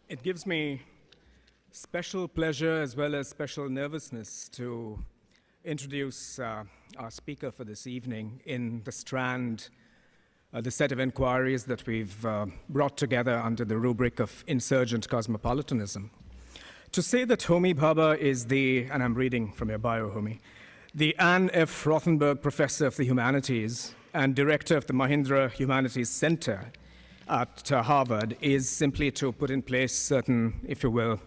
It gives me special pleasure as well as special nervousness to introduce our speaker for this evening in the strand, the set of inquiries that we've brought together under the rubric of Insurgent Cosmopolitanism. To say that Homi Bhabha is the, and I'm reading from your bio, Homi, the Anne F. Rothenberg Professor of the Humanities and Director of the Mahindra Humanities Center at Harvard is simply to put in place certain, if you will,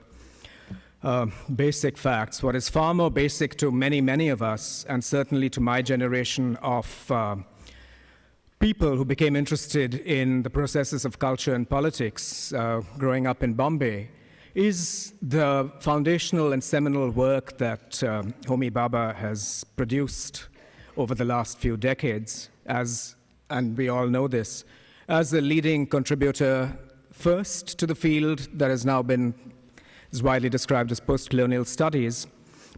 basic facts. What is far more basic to many, many of us, and certainly to my generation of people who became interested in the processes of culture and politics growing up in Bombay, is the foundational and seminal work that Homi Bhabha has produced over the last few decades, and we all know this, as a leading contributor first to the field that has now been is widely described as post-colonial studies,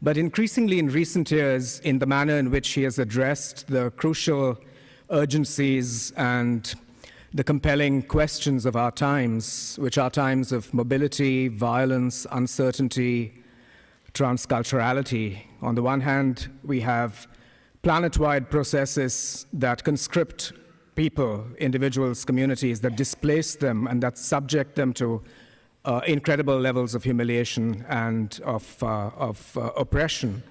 but increasingly in recent years in the manner in which he has addressed the crucial urgencies and the compelling questions of our times, which are times of mobility, violence, uncertainty, transculturality. On the one hand, we have planet-wide processes that conscript people, individuals, communities, that displace them and that subject them to incredible levels of humiliation and of oppression.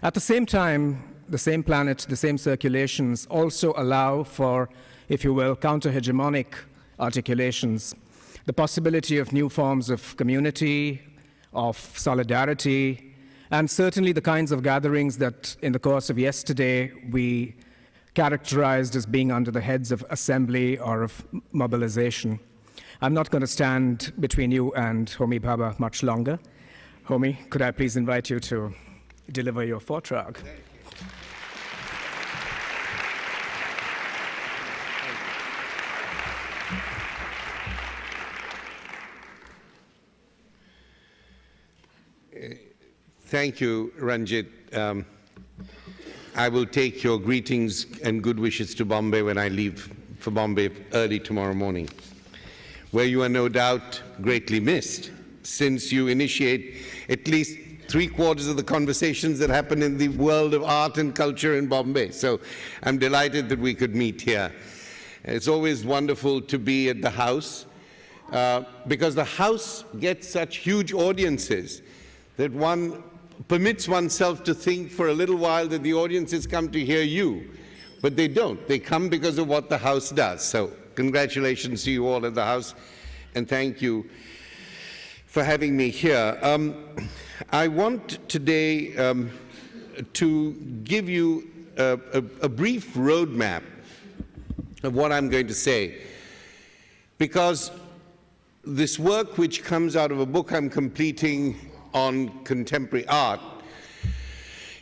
At the same time, the same planet, the same circulations also allow for, if you will, counter-hegemonic articulations, the possibility of new forms of community, of solidarity, and certainly the kinds of gatherings that in the course of yesterday we characterized as being under the heads of assembly or of mobilization. I'm not going to stand between you and Homi Bhabha much longer. Homi, could I please invite you to deliver your Vortrag? Thank you, Ranjit. I will take your greetings and good wishes to Bombay when I leave for Bombay early tomorrow morning, where you are no doubt greatly missed, since you initiate at least 3/4 of the conversations that happen in the world of art and culture in Bombay. So I'm delighted that we could meet here. It's always wonderful to be at the House, because the House gets such huge audiences that one permits oneself to think for a little while that the audiences come to hear you, but they don't. They come because of what the House does. So congratulations to you all at the House, and thank you for having me here. I want today to give you a brief roadmap of what I'm going to say, because this work, which comes out of a book I'm completing on contemporary art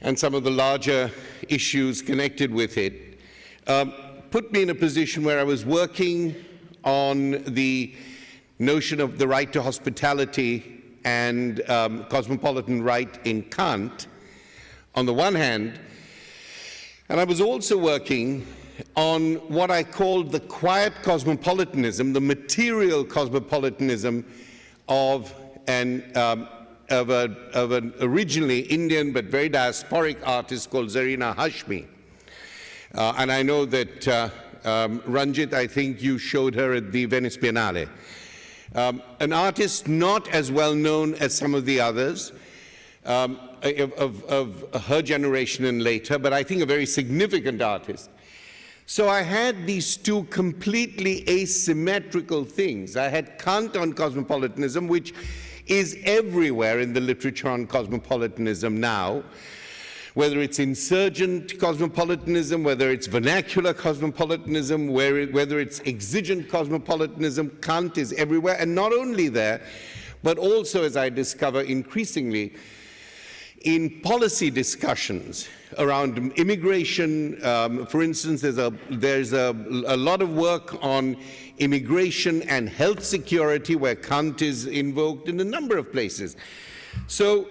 and some of the larger issues connected with it, put me in a position where I was working on the notion of the right to hospitality and cosmopolitan right in Kant on the one hand, and I was also working on what I called the quiet cosmopolitanism, the material cosmopolitanism of an originally Indian but very diasporic artist called Zarina Hashmi. And I know that Ranjit, I think you showed her at the Venice Biennale. An artist not as well known as some of the others of her generation and later, but I think a very significant artist. So I had these two completely asymmetrical things. I had Kant on cosmopolitanism, which is everywhere in the literature on cosmopolitanism now, whether it's insurgent cosmopolitanism, whether it's vernacular cosmopolitanism, whether it's exigent cosmopolitanism. Kant is everywhere, and not only there, but also, as I discover increasingly, in policy discussions around immigration. For instance, there's a lot of work on immigration and health security where Kant is invoked in a number of places. So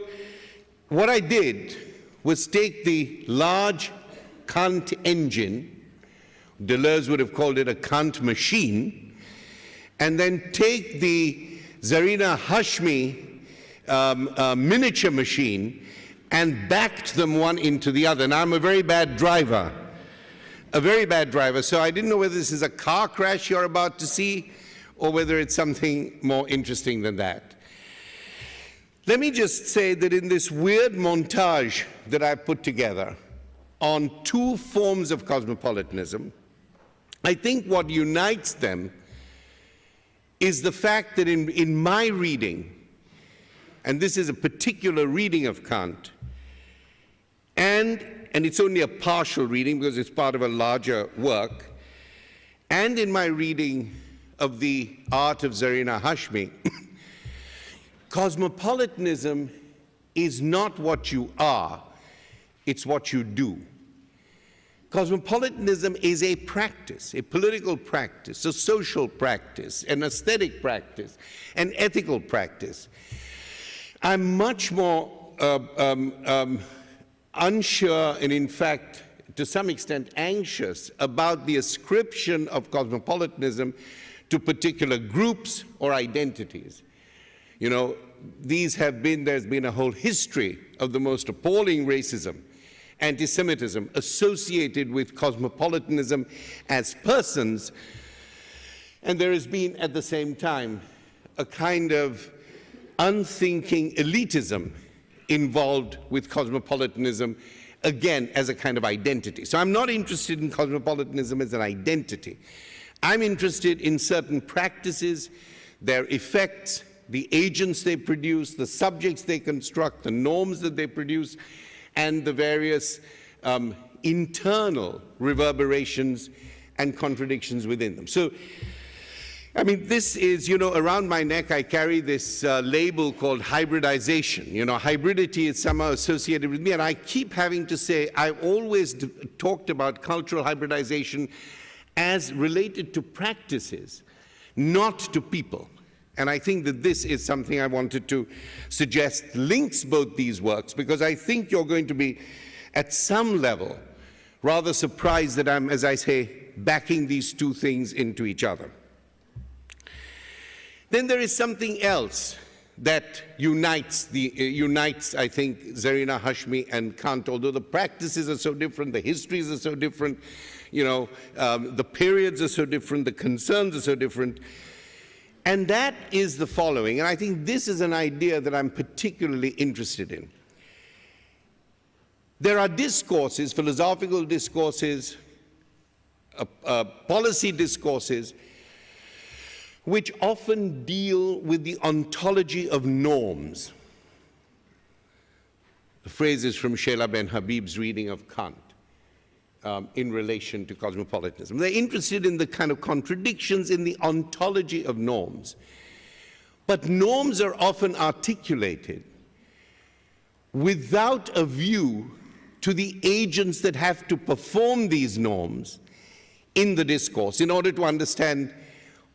what I did was take the large Kant engine, Deleuze would have called it a Kant machine, and then take the Zarina Hashmi miniature machine and backed them one into the other. Now, I'm a very bad driver, so I didn't know whether this is a car crash you're about to see or whether it's something more interesting than that. Let me just say that in this weird montage that I put together on two forms of cosmopolitanism, I think what unites them is the fact that in my reading, and this is a particular reading of Kant, and it's only a partial reading because it's part of a larger work, and in my reading of the art of Zarina Hashmi, cosmopolitanism is not what you are, it's what you do. Cosmopolitanism is a practice, a political practice, a social practice, an aesthetic practice, an ethical practice. I'm much more unsure and, in fact, to some extent anxious about the ascription of cosmopolitanism to particular groups or identities. You know, there's been a whole history of the most appalling racism, anti-Semitism associated with cosmopolitanism as persons, and there has been at the same time a kind of unthinking elitism involved with cosmopolitanism, again, as a kind of identity. So I'm not interested in cosmopolitanism as an identity. I'm interested in certain practices, their effects, the agents they produce, the subjects they construct, the norms that they produce, and the various internal reverberations and contradictions within them. So, I mean, this is, you know, around my neck I carry this label called hybridization. You know, hybridity is somehow associated with me, and I keep having to say I've always talked about cultural hybridization as related to practices, not to people. And I think that this is something I wanted to suggest links both these works, because I think you're going to be, at some level, rather surprised that I'm, as I say, backing these two things into each other. Then there is something else that unites, I think, Zarina Hashmi and Kant, although the practices are so different, the histories are so different, you know, the periods are so different, the concerns are so different. And that is the following, and I think this is an idea that I'm particularly interested in. There are discourses, philosophical discourses, policy discourses, which often deal with the ontology of norms. The phrase is from Sheila Ben Habib's reading of Kant in relation to cosmopolitanism. They're interested in the kind of contradictions in the ontology of norms. But norms are often articulated without a view to the agents that have to perform these norms in the discourse in order to understand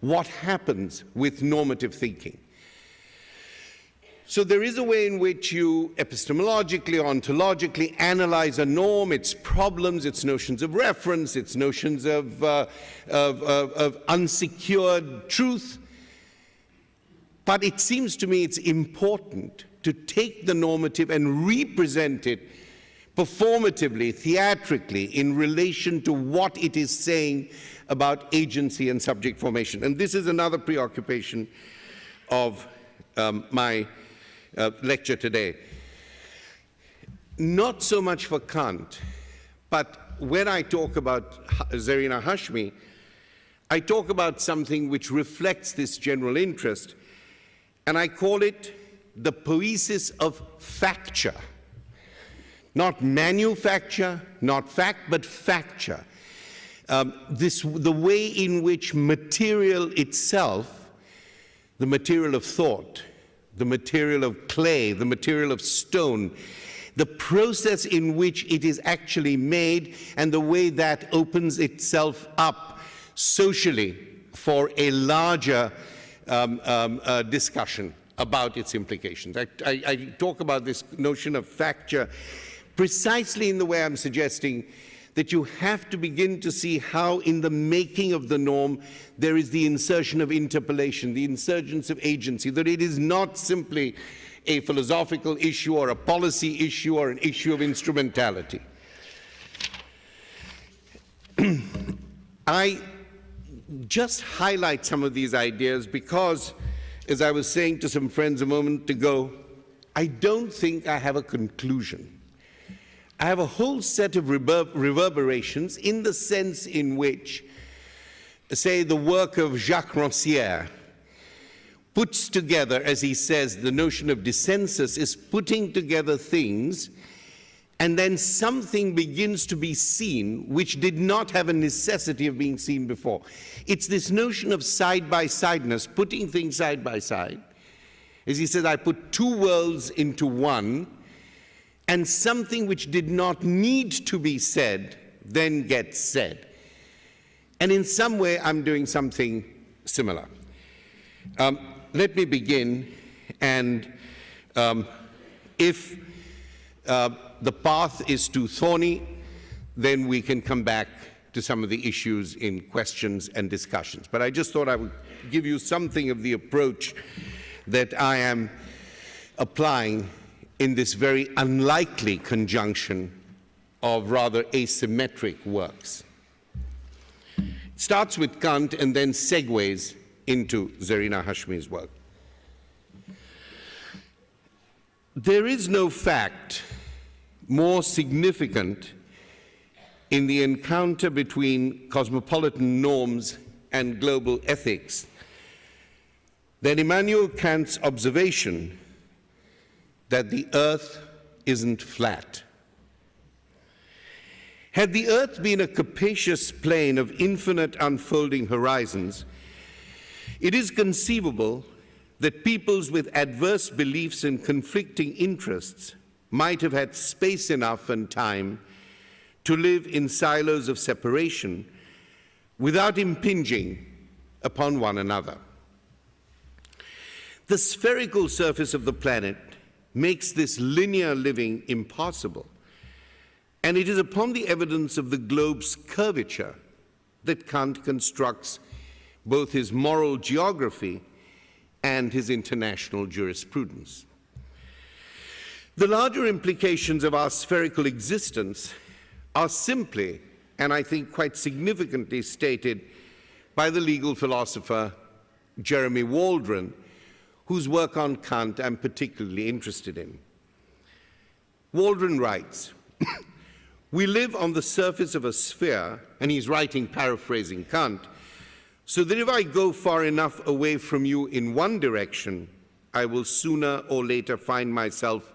what happens with normative thinking. So there is a way in which you epistemologically, ontologically analyze a norm, its problems, its notions of reference, its notions of unsecured truth. But it seems to me it's important to take the normative and represent it performatively, theatrically, in relation to what it is saying about agency and subject formation. And this is another preoccupation of my lecture today. Not so much for Kant, but when I talk about Zarina Hashmi, I talk about something which reflects this general interest, and I call it the poesis of facture. Not manufacture, not fact, but facture. The way in which material itself, the material of thought, the material of clay, the material of stone, the process in which it is actually made, and the way that opens itself up socially for a larger discussion about its implications. I talk about this notion of facture precisely in the way I'm suggesting that you have to begin to see how in the making of the norm there is the insertion of interpolation, the insurgence of agency, that it is not simply a philosophical issue or a policy issue or an issue of instrumentality. I just highlight some of these ideas because, as I was saying to some friends a moment ago, I don't think I have a conclusion. I have a whole set of reverberations in the sense in which, say, the work of Jacques Rancière puts together, as he says, the notion of dissensus is putting together things, and then something begins to be seen which did not have a necessity of being seen before. It's this notion of side-by-sideness, putting things side by side. As he says, I put two worlds into one, and something which did not need to be said then gets said. And in some way, I'm doing something similar. Let me begin, and if the path is too thorny, then we can come back to some of the issues in questions and discussions. But I just thought I would give you something of the approach that I am applying in this very unlikely conjunction of rather asymmetric works. It starts with Kant and then segues into Zarina Hashmi's work. There is no fact more significant in the encounter between cosmopolitan norms and global ethics than Immanuel Kant's observation that the earth isn't flat. Had the earth been a capacious plain of infinite unfolding horizons, it is conceivable that peoples with adverse beliefs and conflicting interests might have had space enough and time to live in silos of separation without impinging upon one another. The spherical surface of the planet makes this linear living impossible, and it is upon the evidence of the globe's curvature that Kant constructs both his moral geography and his international jurisprudence. The larger implications of our spherical existence are simply, and I think quite significantly, stated by the legal philosopher Jeremy Waldron, whose work on Kant I'm particularly interested in. Waldron writes, we live on the surface of a sphere, and he's writing paraphrasing Kant, so that if I go far enough away from you in one direction, I will sooner or later find myself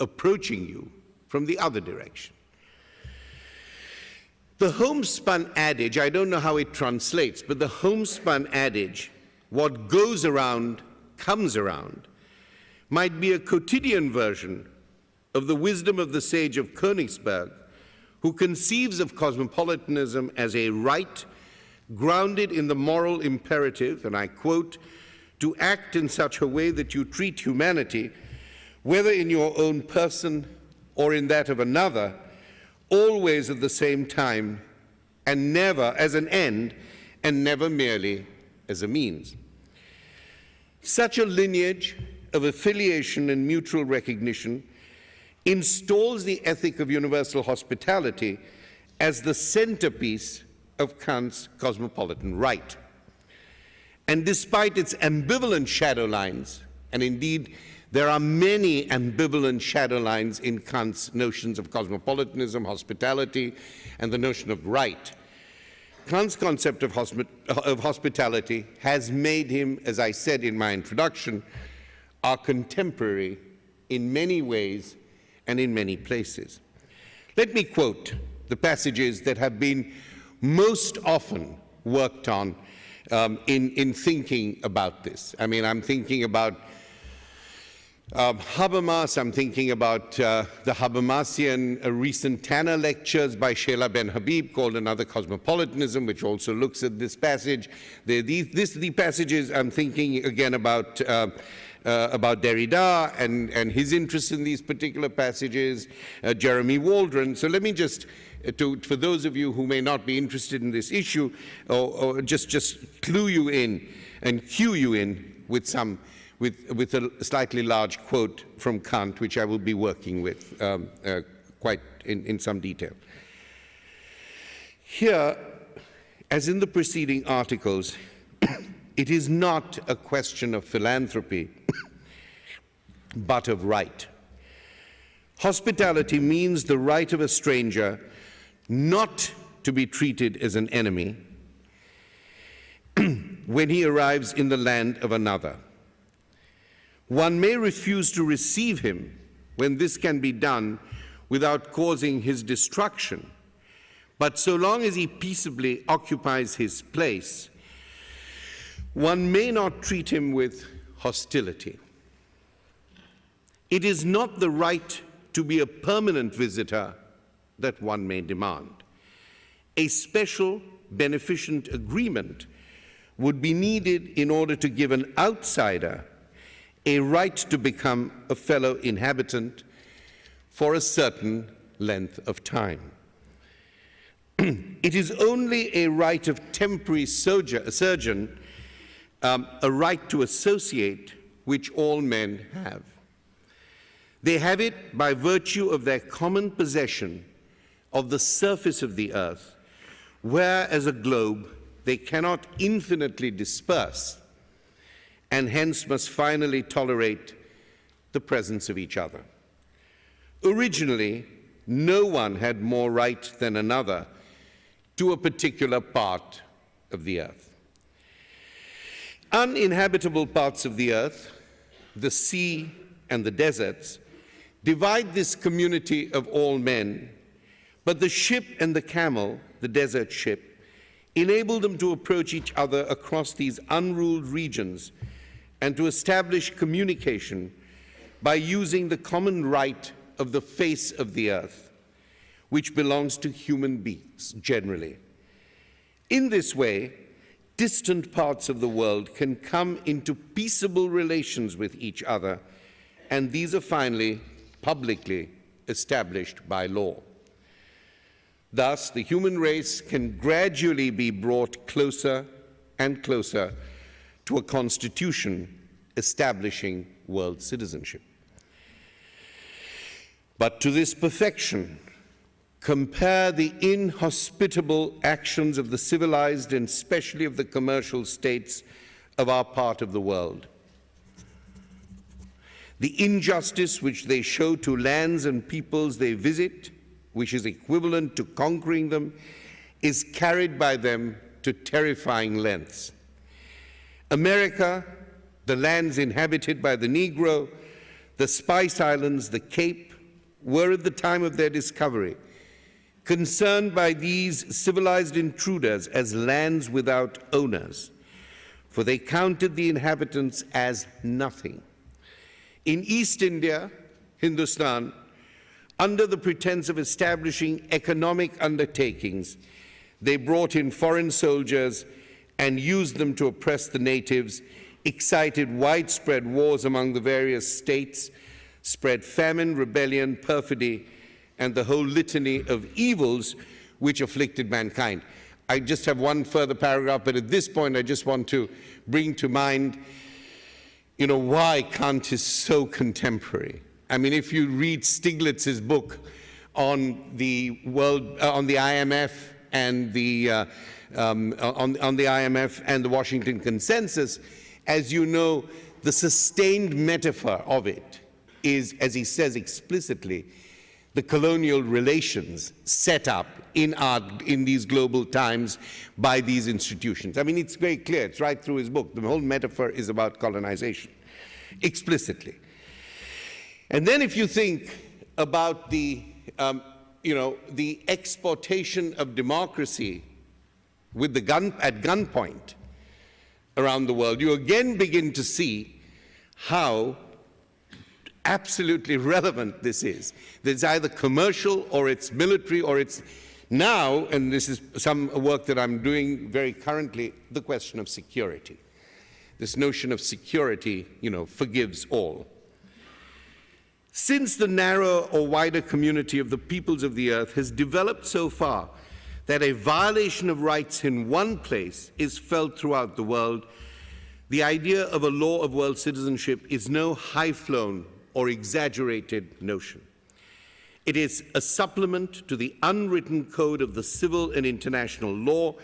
approaching you from the other direction. The homespun adage, I don't know how it translates, but the homespun adage, what goes around comes around, might be a quotidian version of the wisdom of the sage of Königsberg, who conceives of cosmopolitanism as a right grounded in the moral imperative, and I quote, to act in such a way that you treat humanity, whether in your own person or in that of another, always at the same time, and never as an end, and never merely as a means. Such a lineage of affiliation and mutual recognition installs the ethic of universal hospitality as the centerpiece of Kant's cosmopolitan right. And despite its ambivalent shadow lines, and indeed there are many ambivalent shadow lines in Kant's notions of cosmopolitanism, hospitality, and the notion of right, Kant's concept of hospitality has made him, as I said in my introduction, our contemporary in many ways and in many places. Let me quote the passages that have been most often worked on in thinking about this. I mean, I'm thinking about Habermas, I'm thinking about the Habermasian recent Tanner lectures by Sheila Ben Habib called Another Cosmopolitanism, which also looks at this passage. The passages I'm thinking again about about Derrida and his interest in these particular passages, Jeremy Waldron. So let me just, for those of you who may not be interested in this issue, or just clue you in and cue you in with a slightly large quote from Kant, which I will be working with quite in some detail. Here, as in the preceding articles, it is not a question of philanthropy, but of right. Hospitality means the right of a stranger not to be treated as an enemy when he arrives in the land of another. One may refuse to receive him when this can be done without causing his destruction, but so long as he peaceably occupies his place, one may not treat him with hostility. It is not the right to be a permanent visitor that one may demand. A special beneficent agreement would be needed in order to give an outsider a right to become a fellow inhabitant for a certain length of time. It is only a right of temporary sojourn, a right to associate, which all men have. They have it by virtue of their common possession of the surface of the earth, where as a globe they cannot infinitely disperse, and hence must finally tolerate the presence of each other. Originally, no one had more right than another to a particular part of the earth. Uninhabitable parts of the earth, the sea and the deserts, divide this community of all men, but the ship and the camel, the desert ship, enable them to approach each other across these unruled regions and to establish communication by using the common right of the face of the earth, which belongs to human beings generally. In this way, distant parts of the world can come into peaceable relations with each other, and these are finally publicly established by law. Thus, the human race can gradually be brought closer and closer to a constitution establishing world citizenship. But to this perfection, compare the inhospitable actions of the civilized and especially of the commercial states of our part of the world. The injustice which they show to lands and peoples they visit, which is equivalent to conquering them, is carried by them to terrifying lengths. America, the lands inhabited by the Negro, the Spice Islands, the Cape, were at the time of their discovery concerned by these civilized intruders as lands without owners, for they counted the inhabitants as nothing. In East India, Hindustan, under the pretense of establishing economic undertakings, they brought in foreign soldiers and used them to oppress the natives, excited widespread wars among the various states, spread famine, rebellion, perfidy, and the whole litany of evils which afflicted mankind. I just have one further paragraph, but at this point I just want to bring to mind, why Kant is so contemporary. I mean, if you read Stiglitz's book on the world, on the IMF and the on the IMF and the Washington Consensus, as you know, the sustained metaphor of it is, as he says explicitly, the colonial relations set up in these global times by these institutions. I mean, it's very clear. It's right through his book. The whole metaphor is about colonization, explicitly. And then if you think about the exportation of democracy with the at gunpoint around the world, you again begin to see how absolutely relevant this is. There's either commercial or it's military or it's now, and this is some work that I'm doing very currently, the question of security. this notion of security, forgives all. Since the narrower or wider community of the peoples of the earth has developed so far that a violation of rights in one place is felt throughout the world, the idea of a law of world citizenship is no high-flown or exaggerated notion. It is a supplement to the unwritten code of the civil and international law,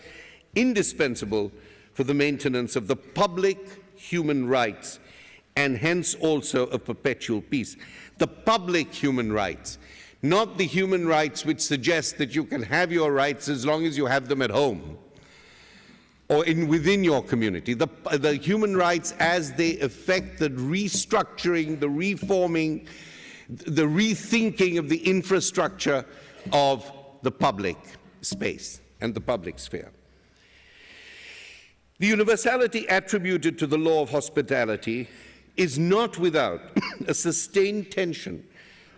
indispensable for the maintenance of the public human rights, and hence also of perpetual peace. The public human rights, not the human rights which suggest that you can have your rights as long as you have them at home or within your community. The human rights as they affect the restructuring, the reforming, the rethinking of the infrastructure of the public space and the public sphere. The universality attributed to the law of hospitality is not without a sustained tension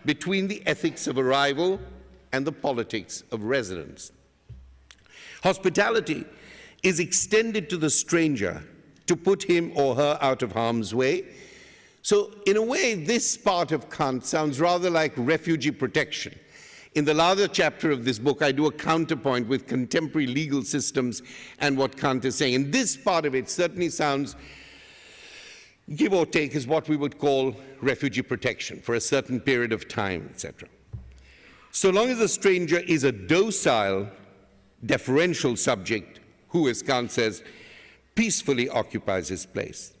between the ethics of arrival and the politics of residence. Hospitality is extended to the stranger to put him or her out of harm's way. So, in a way, this part of Kant sounds rather like refugee protection. In the latter chapter of this book, I do a counterpoint with contemporary legal systems and what Kant is saying. And this part of it certainly sounds, give or take, is what we would call refugee protection for a certain period of time, etc. So long as the stranger is a docile, deferential subject who, as Kant says, peacefully occupies his place.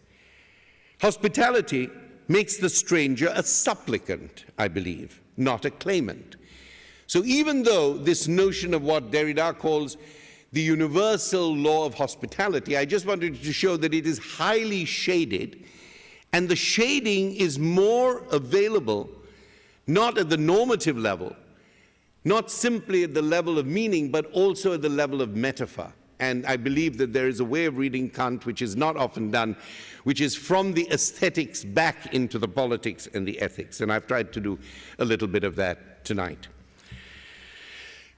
Hospitality makes the stranger a supplicant, I believe, not a claimant. So even though this notion of what Derrida calls the universal law of hospitality, I just wanted to show that it is highly shaded, and the shading is more available not at the normative level, not simply at the level of meaning, but also at the level of metaphor. And I believe that there is a way of reading Kant which is not often done, which is from the aesthetics back into the politics and the ethics. And I've tried to do a little bit of that tonight.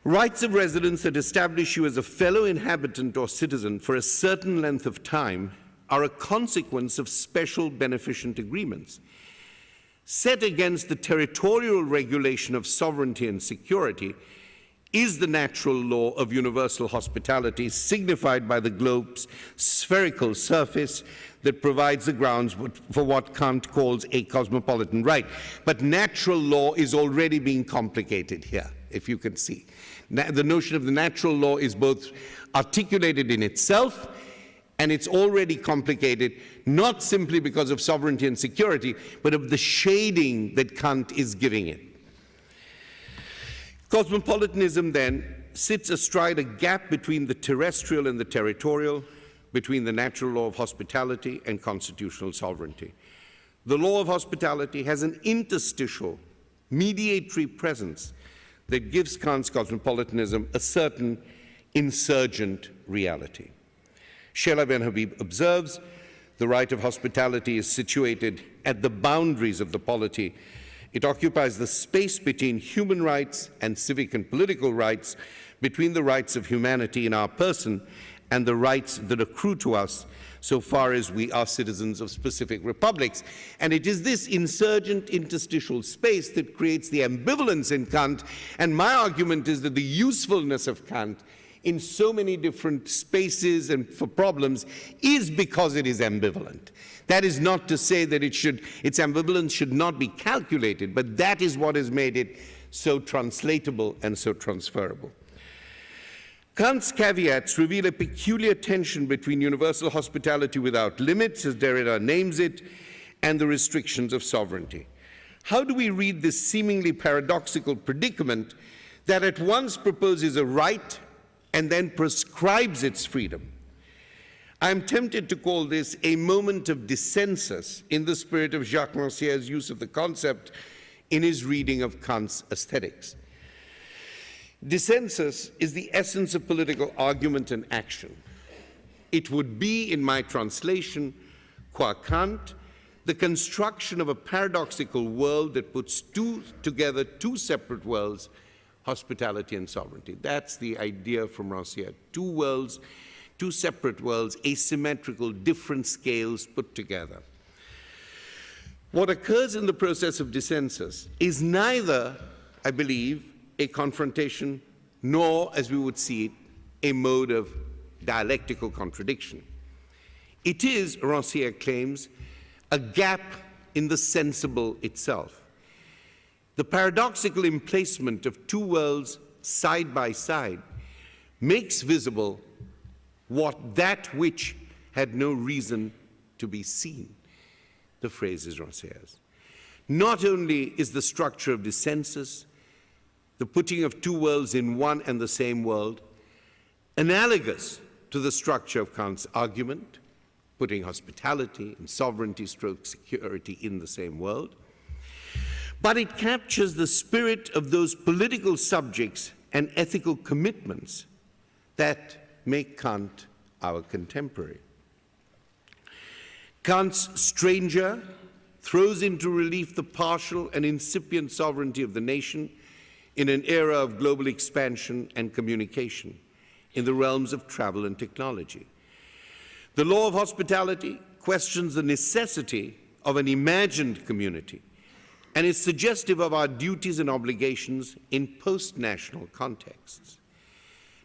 Rights of residence that establish you as a fellow inhabitant or citizen for a certain length of time are a consequence of special beneficent agreements. Set against the territorial regulation of sovereignty and security is the natural law of universal hospitality, signified by the globe's spherical surface that provides the grounds for what Kant calls a cosmopolitan right. But natural law is already being complicated here, if you can see. The notion of the natural law is both articulated in itself, and it's already complicated, not simply because of sovereignty and security, but of the shading that Kant is giving it. Cosmopolitanism, then, sits astride a gap between the terrestrial and the territorial, between the natural law of hospitality and constitutional sovereignty. The law of hospitality has an interstitial, mediatory presence that gives Kant's cosmopolitanism a certain insurgent reality. Sheila Ben Habib observes, the right of hospitality is situated at the boundaries of the polity. It occupies the space between human rights and civic and political rights, between the rights of humanity in our person and the rights that accrue to us so far as we are citizens of specific republics. And it is this insurgent interstitial space that creates the ambivalence in Kant. And my argument is that the usefulness of Kant in so many different spaces and for problems is because it is ambivalent. That is not to say that its ambivalence should not be calculated, but that is what has made it so translatable and so transferable. Kant's caveats reveal a peculiar tension between universal hospitality without limits, as Derrida names it, and the restrictions of sovereignty. How do we read this seemingly paradoxical predicament that at once proposes a right and then prescribes its freedom? I am tempted to call this a moment of dissensus in the spirit of Jacques Rancière's use of the concept in his reading of Kant's aesthetics. Dissensus is the essence of political argument and action. It would be, in my translation, qua Kant, the construction of a paradoxical world that puts together two separate worlds, hospitality and sovereignty. That's the idea from Rancière. Two worlds two separate worlds, asymmetrical, different scales put together. What occurs in the process of dissensus is neither, I believe, a confrontation, nor, as we would see it, a mode of dialectical contradiction. It is, Rancière claims, a gap in the sensible itself. The paradoxical emplacement of two worlds side by side makes visible that which had no reason to be seen. The phrase is Rancière's. Not only is the structure of dissensus, the putting of two worlds in one and the same world, analogous to the structure of Kant's argument, putting hospitality and sovereignty stroke security in the same world, but it captures the spirit of those political subjects and ethical commitments that make Kant our contemporary. Kant's stranger throws into relief the partial and incipient sovereignty of the nation in an era of global expansion and communication in the realms of travel and technology. The law of hospitality questions the necessity of an imagined community and is suggestive of our duties and obligations in post-national contexts.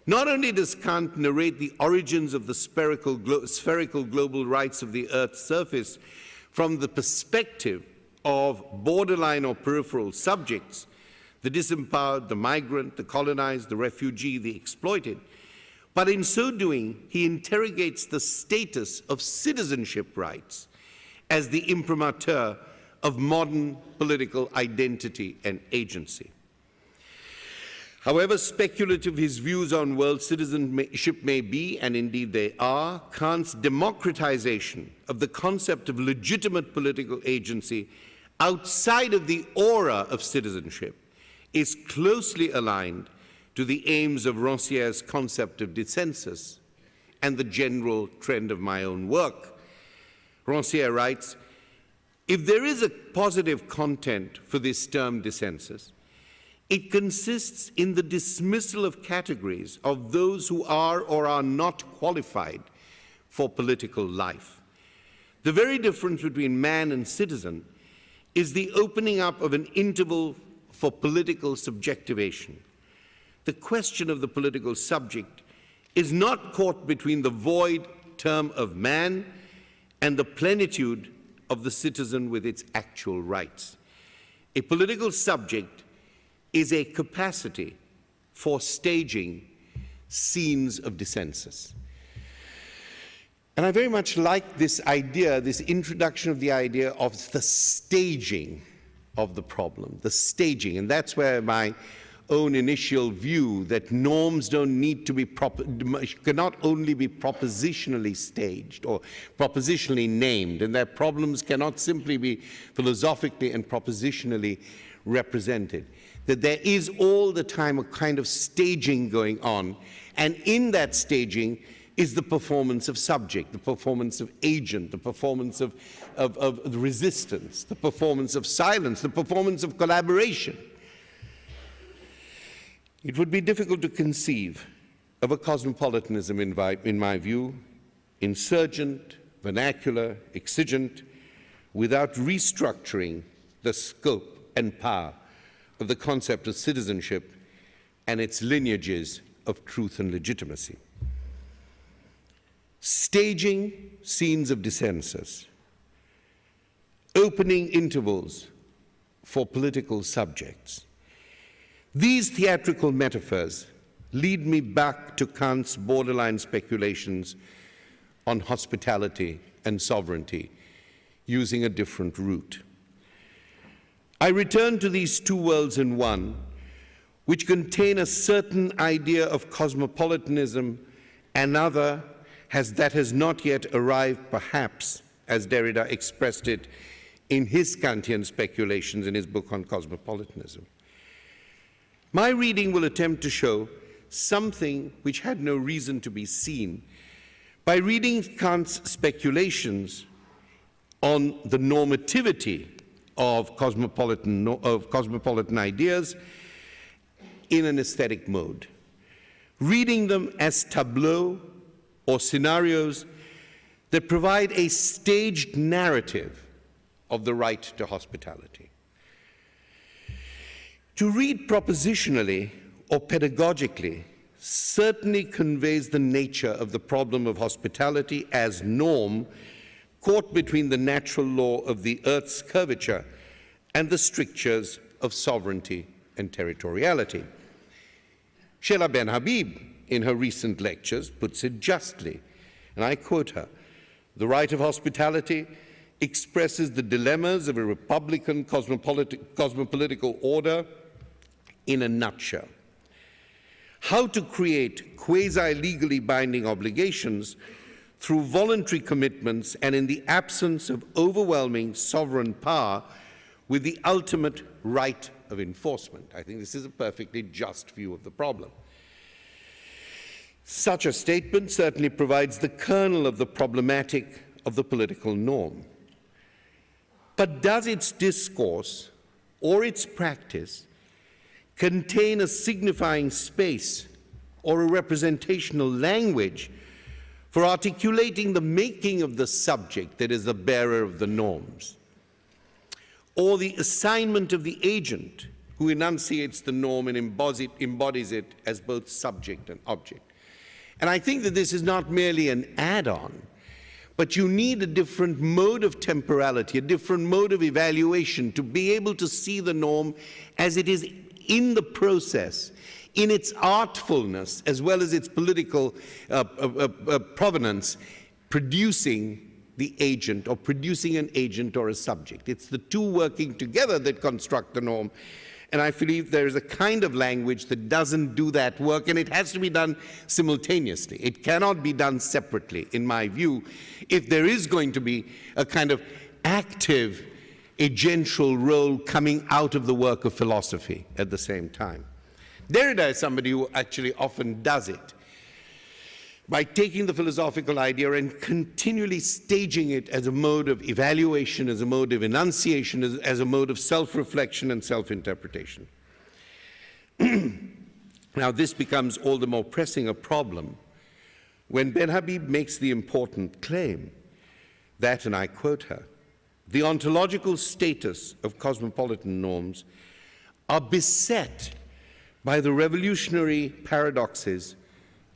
Not only does Kant narrate the origins of the spherical global rights of the Earth's surface from the perspective of borderline or peripheral subjects, the disempowered, the migrant, the colonized, the refugee, the exploited, but in so doing, he interrogates the status of citizenship rights as the imprimatur of modern political identity and agency. However speculative his views on world citizenship may be, and indeed they are, Kant's democratization of the concept of legitimate political agency outside of the aura of citizenship is closely aligned to the aims of Rancière's concept of dissensus and the general trend of my own work. Rancière writes, if there is a positive content for this term dissensus, it consists in the dismissal of categories of those who are or are not qualified for political life. The very difference between man and citizen is the opening up of an interval for political subjectivation. The question of the political subject is not caught between the void term of man and the plenitude of the citizen with its actual rights. A political subject is a capacity for staging scenes of dissensus. And I very much like this idea, this introduction of the idea of the staging of the problem, the staging. And that's where my own initial view that norms don't need to be cannot only be propositionally staged or propositionally named, and that problems cannot simply be philosophically and propositionally represented. That there is all the time a kind of staging going on, and in that staging is the performance of subject, the performance of agent, the performance of resistance, the performance of silence, the performance of collaboration. It would be difficult to conceive of a cosmopolitanism, in my view, insurgent, vernacular, exigent, without restructuring the scope and power of the concept of citizenship and its lineages of truth and legitimacy. Staging scenes of dissensus, opening intervals for political subjects. These theatrical metaphors lead me back to Kant's borderline speculations on hospitality and sovereignty, using a different route. I return to these two worlds in one, which contain a certain idea of cosmopolitanism, another that has not yet arrived, perhaps, as Derrida expressed it in his Kantian speculations in his book on cosmopolitanism. My reading will attempt to show something which had no reason to be seen by reading Kant's speculations on the normativity of cosmopolitan ideas in an aesthetic mode, reading them as tableaux or scenarios that provide a staged narrative of the right to hospitality. To read propositionally or pedagogically certainly conveys the nature of the problem of hospitality as norm caught between the natural law of the earth's curvature and the strictures of sovereignty and territoriality. Sheila Ben Habib, in her recent lectures, puts it justly, and I quote her, "The right of hospitality expresses the dilemmas of a republican cosmopolitical order in a nutshell. How to create quasi-legally binding obligations through voluntary commitments and in the absence of overwhelming sovereign power with the ultimate right of enforcement." I think this is a perfectly just view of the problem. Such a statement certainly provides the kernel of the problematic of the political norm. But does its discourse or its practice contain a signifying space or a representational language for articulating the making of the subject that is the bearer of the norms, or the assignment of the agent who enunciates the norm and embodies it as both subject and object? And I think that this is not merely an add-on, but you need a different mode of temporality, a different mode of evaluation to be able to see the norm as it is in the process, in its artfulness, as well as its political provenance, producing the agent, or producing an agent or a subject. It's the two working together that construct the norm. And I believe there is a kind of language that doesn't do that work, and it has to be done simultaneously. It cannot be done separately, in my view, if there is going to be a kind of active, agential role coming out of the work of philosophy at the same time. Derrida is somebody who actually often does it by taking the philosophical idea and continually staging it as a mode of evaluation, as a mode of enunciation, as a mode of self-reflection and self-interpretation. Now, this becomes all the more pressing a problem when Ben Habib makes the important claim that, and I quote her, "The ontological status of cosmopolitan norms are beset by the revolutionary paradoxes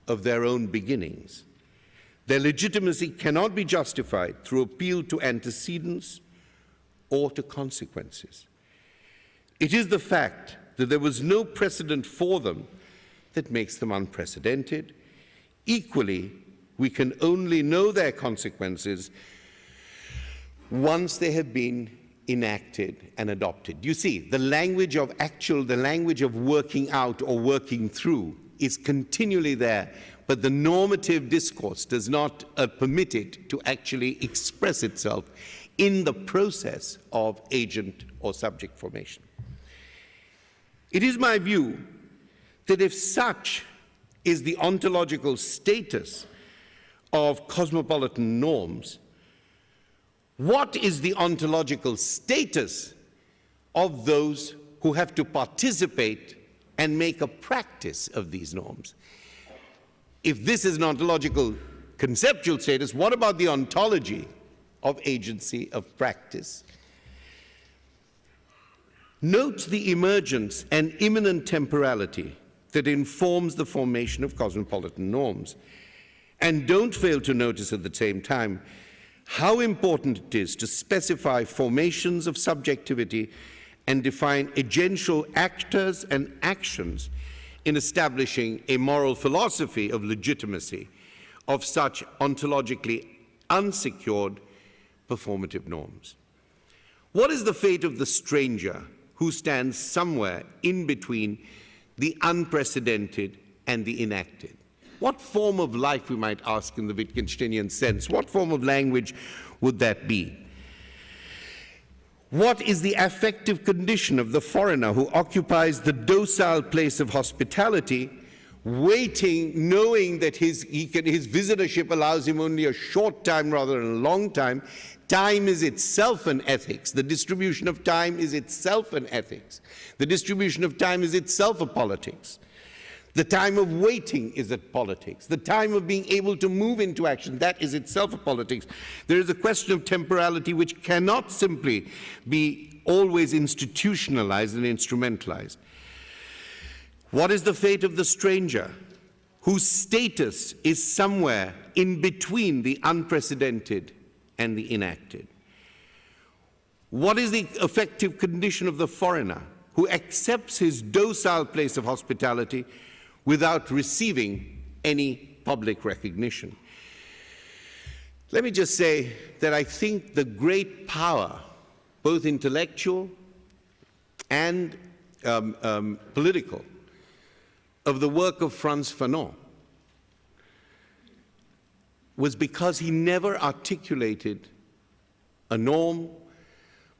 of their own beginnings. Their legitimacy cannot be justified through appeal to antecedents or to consequences. It is the fact that there was no precedent for them that makes them unprecedented. Equally, we can only know their consequences once they have been enacted and adopted." You see, the language of working out or working through is continually there, but the normative discourse does not permit it to actually express itself in the process of agent or subject formation. It is my view that if such is the ontological status of cosmopolitan norms, what is the ontological status of those who have to participate and make a practice of these norms? If this is an ontological conceptual status, what about the ontology of agency, of practice? Note the emergence and imminent temporality that informs the formation of cosmopolitan norms. And don't fail to notice at the same time how important it is to specify formations of subjectivity and define agential actors and actions in establishing a moral philosophy of legitimacy of such ontologically unsecured performative norms. What is the fate of the stranger who stands somewhere in between the unprecedented and the enacted? What form of life, we might ask in the Wittgensteinian sense, what form of language would that be? What is the affective condition of the foreigner who occupies the docile place of hospitality, waiting, knowing that his visitorship allows him only a short time rather than a long time? Time is itself an ethics. The distribution of time is itself an ethics. The distribution of time is itself a politics. The time of waiting is a politics. The time of being able to move into action, that is itself a politics. There is a question of temporality which cannot simply be always institutionalized and instrumentalized. What is the fate of the stranger, whose status is somewhere in between the unprecedented and the enacted? What is the effective condition of the foreigner who accepts his docile place of hospitality without receiving any public recognition? Let me just say that I think the great power, both intellectual and political, of the work of Frantz Fanon was because he never articulated a norm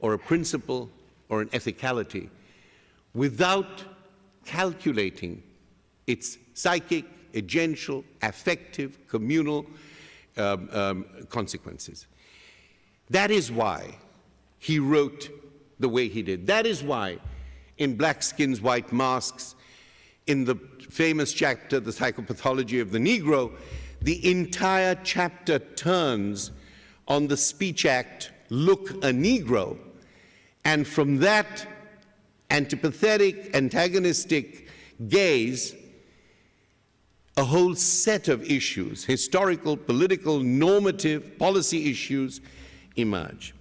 or a principle or an ethicality without calculating its psychic, agential, affective, communal consequences. That is why he wrote the way he did. That is why in Black Skins, White Masks, in the famous chapter, The Psychopathology of the Negro, the entire chapter turns on the speech act, Look a Negro, and from that antipathetic, antagonistic gaze, a whole set of issues, historical, political, normative, policy issues emerge.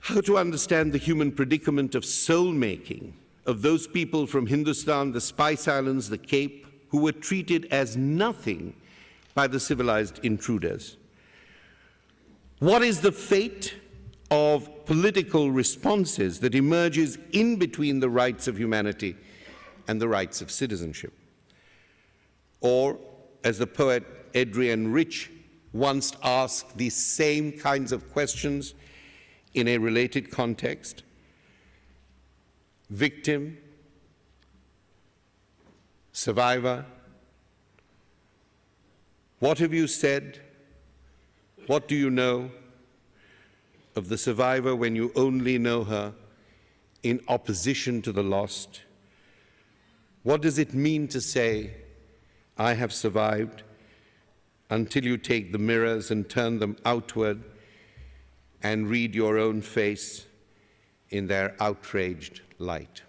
How to understand the human predicament of soul-making of those people from Hindustan, the Spice Islands, the Cape, who were treated as nothing by the civilized intruders? What is the fate of political responses that emerges in between the rights of humanity and the rights of citizenship? Or, as the poet Adrienne Rich once asked these same kinds of questions in a related context, victim, survivor, what have you said? What do you know of the survivor when you only know her in opposition to the lost? What does it mean to say, I have survived, until you take the mirrors and turn them outward and read your own face in their outraged light?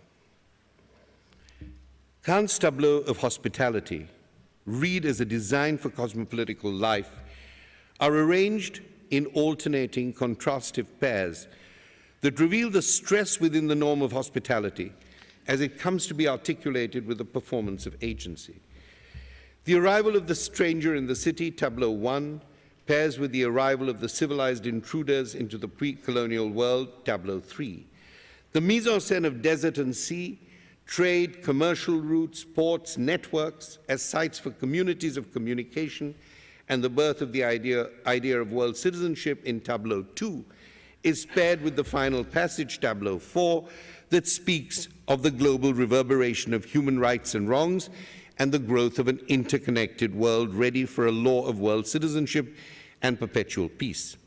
Kant's tableau of hospitality, read as a design for cosmopolitical life, are arranged in alternating contrastive pairs that reveal the stress within the norm of hospitality as it comes to be articulated with the performance of agency. The arrival of the stranger in the city, tableau 1, pairs with the arrival of the civilized intruders into the pre-colonial world, tableau 3. The mise-en-scène of desert and sea, trade, commercial routes, ports, networks as sites for communities of communication, and the birth of the idea of world citizenship in tableau 2 is paired with the final passage, tableau 4, that speaks of the global reverberation of human rights and wrongs and the growth of an interconnected world ready for a law of world citizenship and perpetual peace.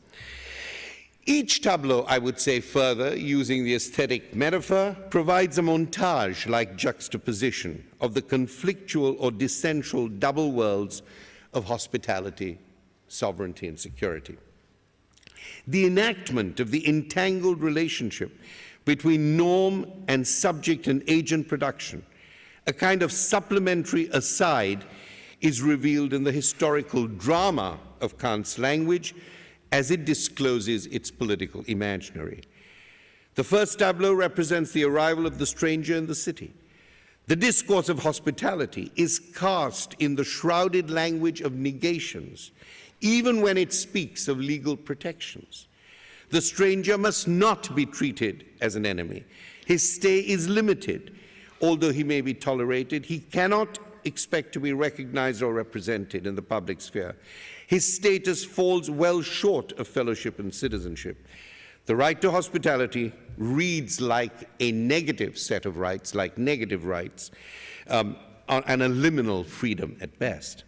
Each tableau, I would say further, using the aesthetic metaphor, provides a montage-like juxtaposition of the conflictual or dissensual double worlds of hospitality, sovereignty, and security. The enactment of the entangled relationship between norm and subject and agent production, a kind of supplementary aside, is revealed in the historical drama of Kant's language as it discloses its political imaginary. The first tableau represents the arrival of the stranger in the city. The discourse of hospitality is cast in the shrouded language of negations, even when it speaks of legal protections. The stranger must not be treated as an enemy. His stay is limited. Although he may be tolerated, he cannot expect to be recognized or represented in the public sphere. His status falls well short of fellowship and citizenship. The right to hospitality reads like a negative set of rights, like negative rights, and a liminal freedom at best.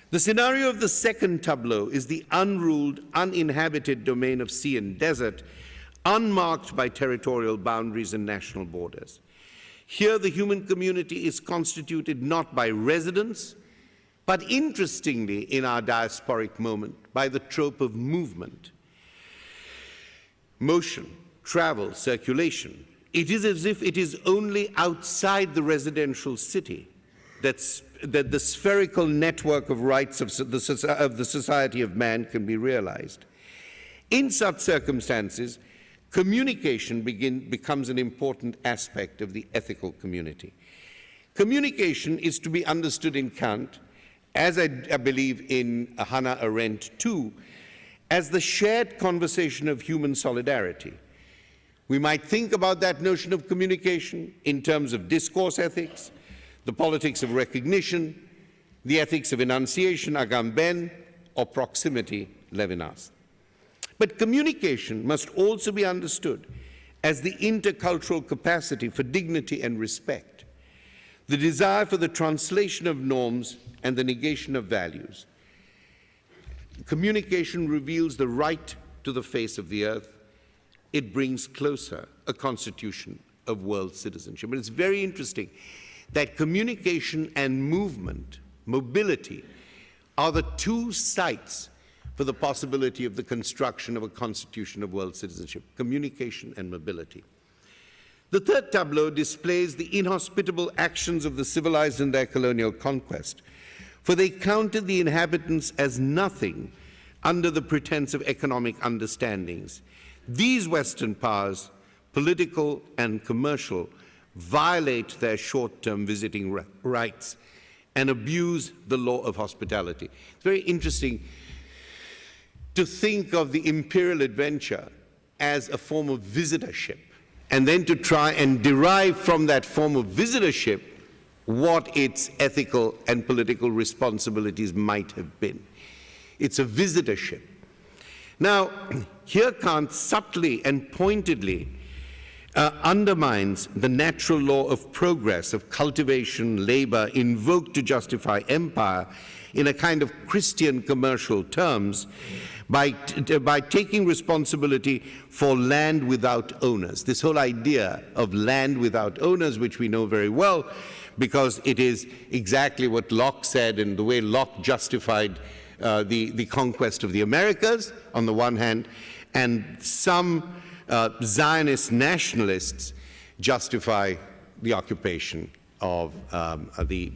The scenario of the second tableau is the unruled, uninhabited domain of sea and desert, unmarked by territorial boundaries and national borders. Here, the human community is constituted not by residence, but interestingly, in our diasporic moment, by the trope of movement, motion, travel, circulation. It is as if it is only outside the residential city that the spherical network of rights of the society of man can be realized. In such circumstances, communication becomes an important aspect of the ethical community. Communication is to be understood in Kant, as I believe in Hannah Arendt too, as the shared conversation of human solidarity. We might think about that notion of communication in terms of discourse ethics, the politics of recognition, the ethics of enunciation, Agamben, or proximity, Levinas. But communication must also be understood as the intercultural capacity for dignity and respect, the desire for the translation of norms and the negation of values. Communication reveals the right to the face of the earth. It brings closer a constitution of world citizenship. But it's very interesting that communication and movement, mobility, are the two sites for the possibility of the construction of a constitution of world citizenship, communication and mobility. The third tableau displays the inhospitable actions of the civilized in their colonial conquest, for they counted the inhabitants as nothing under the pretense of economic understandings. These Western powers, political and commercial, violate their short-term visiting rights and abuse the law of hospitality. It's very interesting to think of the imperial adventure as a form of visitorship, and then to try and derive from that form of visitorship what its ethical and political responsibilities might have been. It's a visitorship. Now, here Kant subtly and pointedly undermines the natural law of progress, of cultivation, labor, invoked to justify empire in a kind of Christian commercial terms by taking responsibility for land without owners. This whole idea of land without owners, which we know very well, because it is exactly what Locke said and the way Locke justified the conquest of the Americas, on the one hand, and some Zionist nationalists justify the occupation of the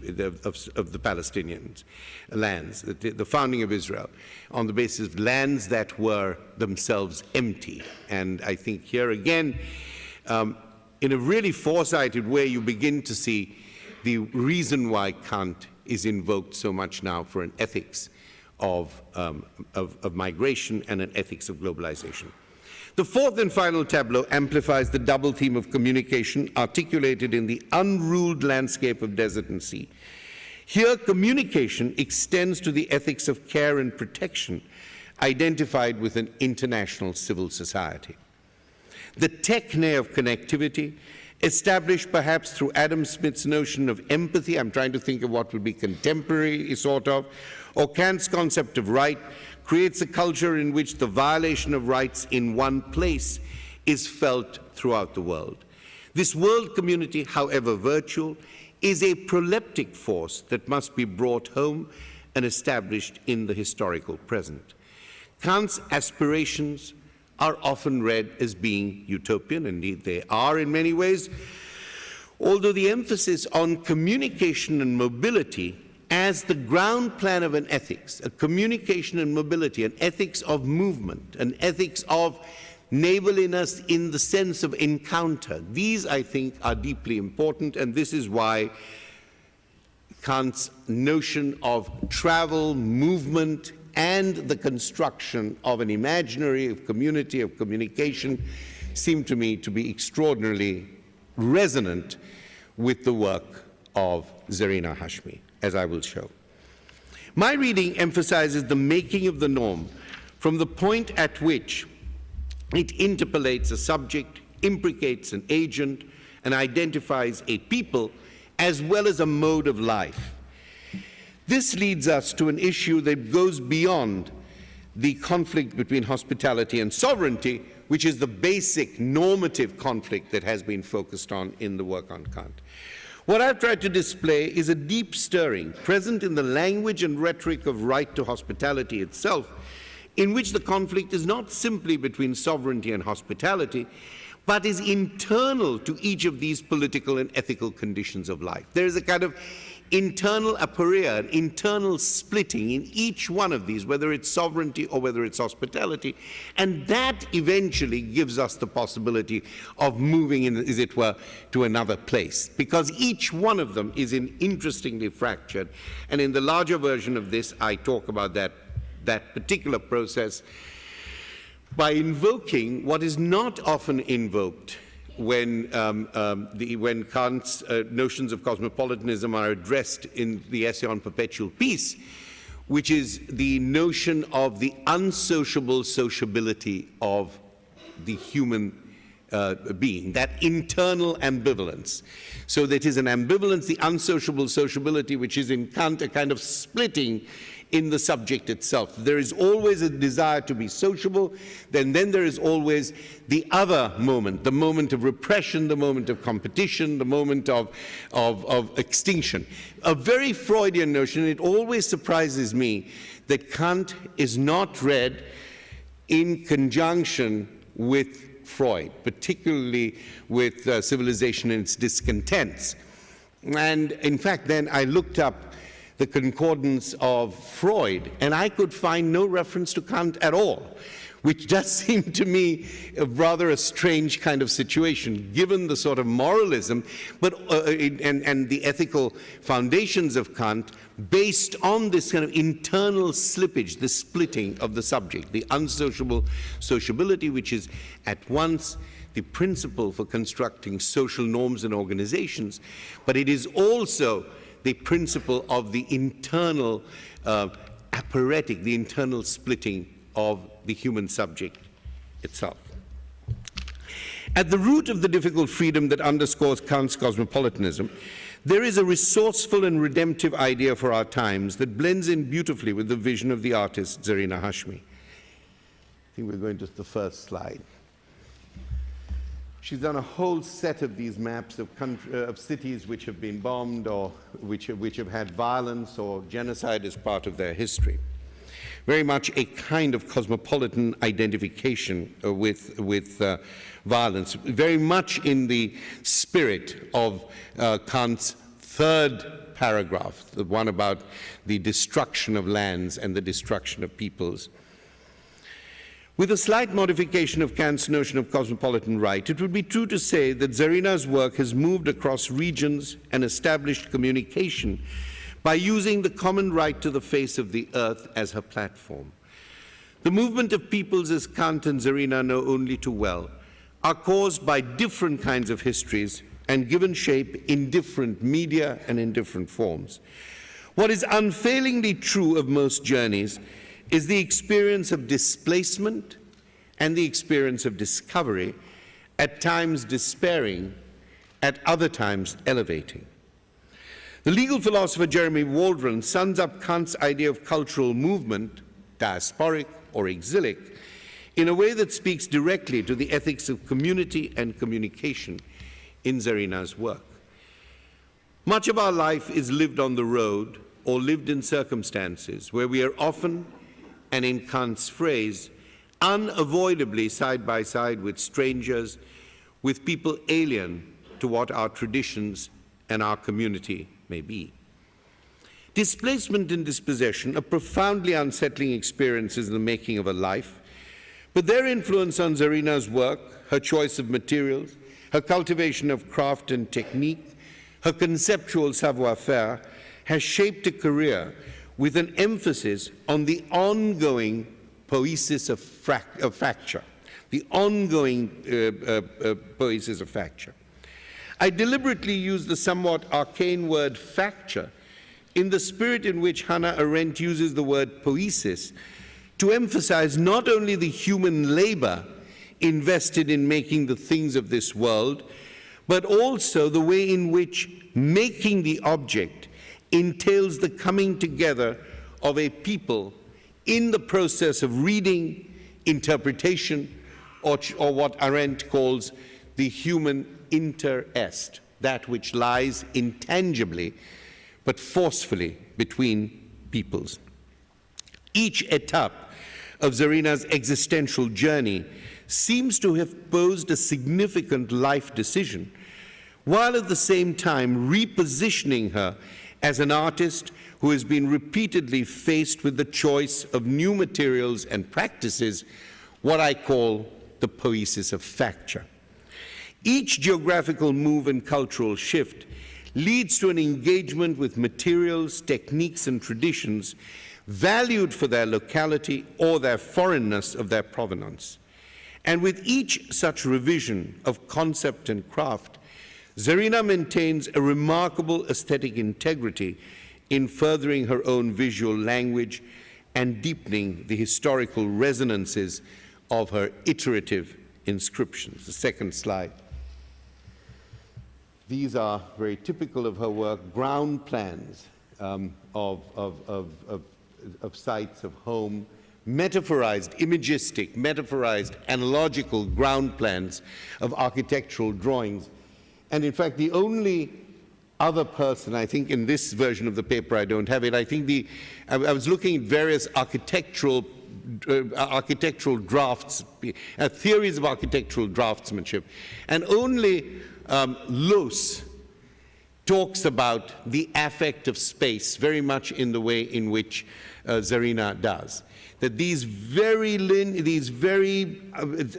Palestinians' lands, the founding of Israel, on the basis of lands that were themselves empty. And I think here again, in a really foresighted way, you begin to see the reason why Kant is invoked so much now for an ethics of migration and an ethics of globalization. The fourth and final tableau amplifies the double theme of communication articulated in the unruled landscape of desert and sea. Here, communication extends to the ethics of care and protection identified with an international civil society. The techne of connectivity, established perhaps through Adam Smith's notion of empathy, I'm trying to think of what would be contemporary sort of, or Kant's concept of right, creates a culture in which the violation of rights in one place is felt throughout the world. This world community, however virtual, is a proleptic force that must be brought home and established in the historical present. Kant's aspirations are often read as being utopian, indeed they are in many ways, although the emphasis on communication and mobility as the ground plan of an ethics, a communication and mobility, an ethics of movement, an ethics of neighborliness in the sense of encounter. These, I think, are deeply important, and this is why Kant's notion of travel, movement, and the construction of an imaginary of community, of communication, seem to me to be extraordinarily resonant with the work of Zarina Hashmi, as I will show. My reading emphasizes the making of the norm from the point at which it interpolates a subject, implicates an agent, and identifies a people as well as a mode of life. This leads us to an issue that goes beyond the conflict between hospitality and sovereignty, which is the basic normative conflict that has been focused on in the work on Kant. What I've tried to display is a deep stirring present in the language and rhetoric of Rite to Hospitality itself, in which the conflict is not simply between sovereignty and hospitality, but is internal to each of these political and ethical conditions of life. There is a kind of internal aporia, an internal splitting in each one of these, whether it's sovereignty or whether it's hospitality, and that eventually gives us the possibility of moving, in, as it were, to another place, because each one of them is interestingly fractured. And in the larger version of this, I talk about that particular process by invoking what is not often invoked when Kant's notions of cosmopolitanism are addressed in the essay on perpetual peace, which is the notion of the unsociable sociability of the human being, that internal ambivalence. So that is an ambivalence, the unsociable sociability, which is in Kant a kind of splitting in the subject itself. There is always a desire to be sociable, then there is always the other moment, the moment of repression, the moment of competition, the moment of extinction. A very Freudian notion. It always surprises me that Kant is not read in conjunction with Freud, particularly with Civilization and its Discontents. And in fact, then I looked up the concordance of Freud, and I could find no reference to Kant at all, which does seem to me rather a strange kind of situation, given the sort of moralism and the ethical foundations of Kant, based on this kind of internal slippage, the splitting of the subject, the unsociable sociability, which is at once the principle for constructing social norms and organizations, but it is also the principle of the internal apparatic, the internal splitting of the human subject itself. At the root of the difficult freedom that underscores Kant's cosmopolitanism, there is a resourceful and redemptive idea for our times that blends in beautifully with the vision of the artist Zarina Hashmi. I think we're going to the first slide. She's done a whole set of these maps of cities which have been bombed or which have had violence or genocide as part of their history. Very much a kind of cosmopolitan identification with violence, very much in the spirit of Kant's third paragraph, the one about the destruction of lands and the destruction of peoples. With a slight modification of Kant's notion of cosmopolitan right, it would be true to say that Zarina's work has moved across regions and established communication by using the common right to the face of the earth as her platform. The movement of peoples, as Kant and Zarina know only too well, are caused by different kinds of histories and given shape in different media and in different forms. What is unfailingly true of most journeys is the experience of displacement and the experience of discovery, at times despairing, at other times elevating. The legal philosopher Jeremy Waldron sums up Kant's idea of cultural movement, diasporic or exilic, in a way that speaks directly to the ethics of community and communication in Zarina's work. Much of our life is lived on the road or lived in circumstances where we are often, and in Kant's phrase, unavoidably side by side with strangers, with people alien to what our traditions and our community may be. Displacement and dispossession are profoundly unsettling experiences in the making of a life, but their influence on Zarina's work, her choice of materials, her cultivation of craft and technique, her conceptual savoir-faire, has shaped a career with an emphasis on the ongoing poesis of facture, the ongoing poesis of facture. I deliberately use the somewhat arcane word facture in the spirit in which Hannah Arendt uses the word poesis to emphasize not only the human labor invested in making the things of this world, but also the way in which making the object entails the coming together of a people in the process of reading, interpretation, or what Arendt calls the human inter-est, that which lies intangibly but forcefully between peoples. Each étape of Zarina's existential journey seems to have posed a significant life decision, while at the same time repositioning her as an artist who has been repeatedly faced with the choice of new materials and practices, what I call the poesis of facture. Each geographical move and cultural shift leads to an engagement with materials, techniques, and traditions valued for their locality or their foreignness of their provenance. And with each such revision of concept and craft, Zarina maintains a remarkable aesthetic integrity in furthering her own visual language and deepening the historical resonances of her iterative inscriptions. The second slide. These are very typical of her work, ground plans of sites of home, metaphorized, imagistic, metaphorized, analogical ground plans of architectural drawings. And in fact, the only other person, I think in this version of the paper, I don't have it, I think I was looking at various architectural drafts, theories of architectural draftsmanship, and only Loos talks about the affect of space very much in the way in which Zarina does. That these very